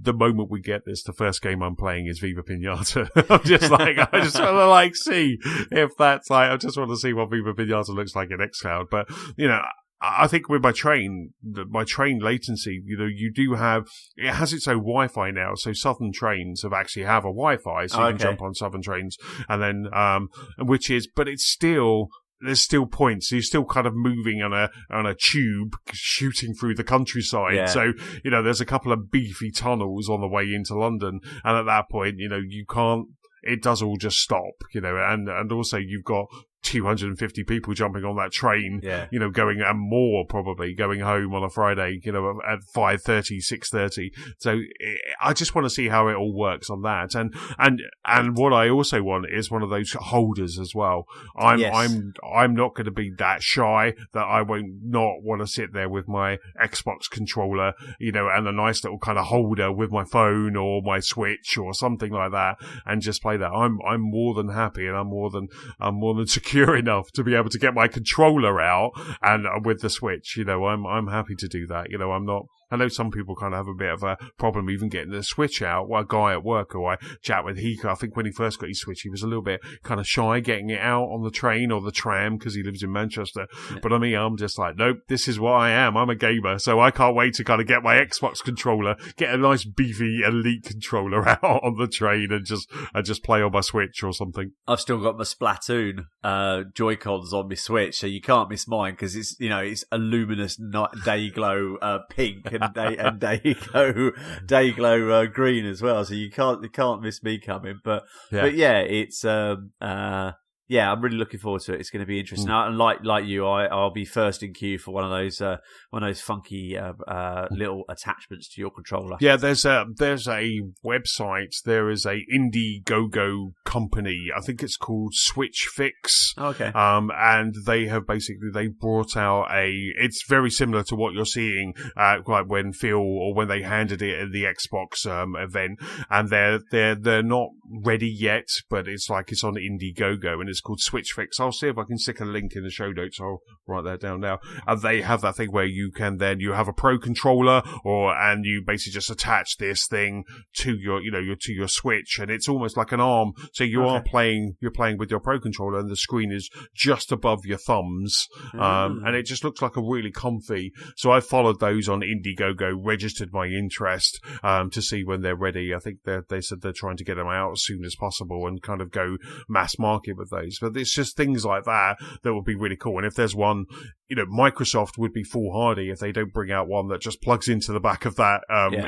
the moment we get this, the first game I'm playing is Viva Pinata. I'm just like, I just want to see if that's like, I just want to see what Viva Pinata looks like in xCloud. But, I think with my train latency, you do have, it has its own Wi-Fi now. So Southern trains have a Wi-Fi, so you can jump on Southern trains, and then, but it's still, there's still points. So you're still kind of moving on a tube shooting through the countryside. Yeah. So, there's a couple of beefy tunnels on the way into London. And at that point, you can't, it does all just stop, and also you've got 250 people jumping on that train, going, and more probably going home on a Friday, at 5:30, 6:30. So I just want to see how it all works on that. And what I also want is one of those holders as well. I'm not going to be that shy that I won't not want to sit there with my Xbox controller, and a nice little kind of holder with my phone or my Switch or something like that, and just play that. I'm more than happy, and I'm more than secure enough to be able to get my controller out and with the Switch. I'm happy to do that. I'm not. I know some people kind of have a bit of a problem even getting the Switch out. Well, a guy at work who I chat with, I think when he first got his Switch, he was a little bit kind of shy getting it out on the train or the tram because he lives in Manchester. Yeah. But I mean, I'm just like, nope, this is what I am. I'm a gamer, so I can't wait to kind of get my Xbox controller, get a nice beefy Elite controller out on the train and just play on my Switch or something. I've still got my Splatoon Joy-Cons on my Switch, so you can't miss mine because it's it's a luminous day glow pink and day glow green as well. So you can't miss me coming. But it's I'm really looking forward to it. It's going to be interesting. And like you, I'll be first in queue for one of those funky little attachments to your controller. Yeah, there's a website. There is a Indiegogo company. I think it's called Switch Fix. Okay. And they have they brought out it's very similar to what you're seeing like when Phil or when they handed it at the Xbox event, and they're not ready yet, but it's on Indiegogo and it's called Switch Fix. I'll see if I can stick a link in the show notes. I'll write that down now. And they have that thing where you can you have a Pro controller and you basically just attach this thing to your Switch, and it's almost like an arm. So you're playing with your Pro controller and the screen is just above your thumbs. And it just looks like a really comfy. So I followed those on Indiegogo, registered my interest, to see when they're ready. I think they said they're trying to get them out as soon as possible and kind of go mass market with those. But it's just things like that would be really cool. And if there's one, Microsoft would be foolhardy if they don't bring out one that just plugs into the back of that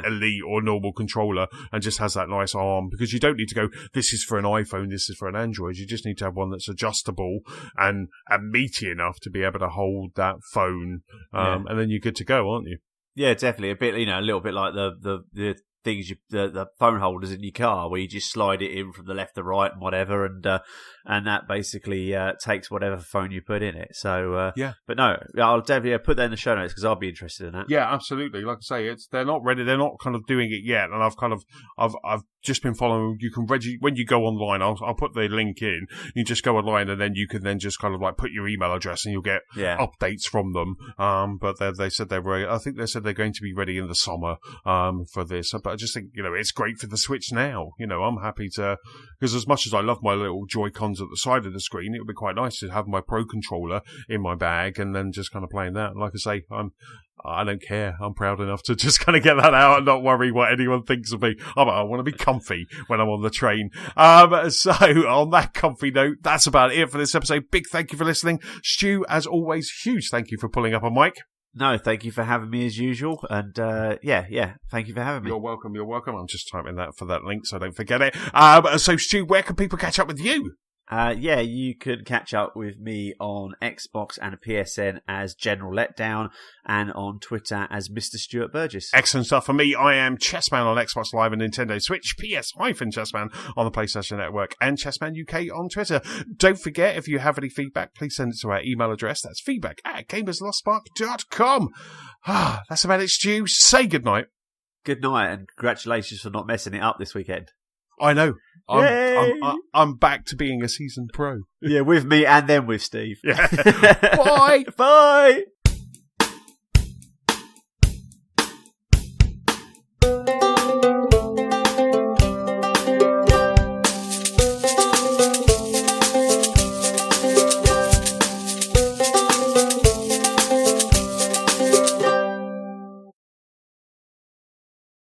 Elite or normal controller and just has that nice arm, because you don't need to go, this is for an iPhone, this is for an Android. You just need to have one that's adjustable and meaty enough to be able to hold that phone. And then you're good to go, aren't you? Yeah, definitely. A bit, a little bit like the things, the phone holders in your car, where you just slide it in from the left to right and whatever, and that basically takes whatever phone you put in it. So but no, I'll definitely put that in the show notes because I'll be interested in that. Yeah, absolutely. Like I say, they're not ready. They're not kind of doing it yet, and I've just been following. You can when you go online. I'll put the link in. You just go online, and then you can then just kind of like put your email address, and you'll get updates from them. But they said I think they said they're going to be ready in the summer for this. But I just think, it's great for the Switch now. I'm happy to, because as much as I love my little Joy-Cons at the side of the screen, it would be quite nice to have my Pro controller in my bag and then just kind of playing that. And like I say, I don't care. I'm proud enough to just kind of get that out and not worry what anyone thinks of me. I want to be comfy when I'm on the train. So on that comfy note, that's about it for this episode. Big thank you for listening. Stu, as always, huge thank you for pulling up a mic. No, thank you for having me as usual. And thank you for having me. You're welcome. I'm just typing that for that link so don't forget it. So Stu, where can people catch up with you? You could catch up with me on Xbox and PSN as General Letdown, and on Twitter as Mr. Stuart Burgess. Excellent stuff. For me, I am Chessman on Xbox Live and Nintendo Switch, PS-Chessman on the PlayStation Network, and Chessman UK on Twitter. Don't forget, if you have any feedback, please send it to our email address. That's feedback@gamerslostspark.com. That's about it, Stu. Say goodnight. Good night, and congratulations for not messing it up this weekend. I know. I'm back to being a seasoned pro. Yeah, with me and then with Steve. Yeah. Bye. Bye.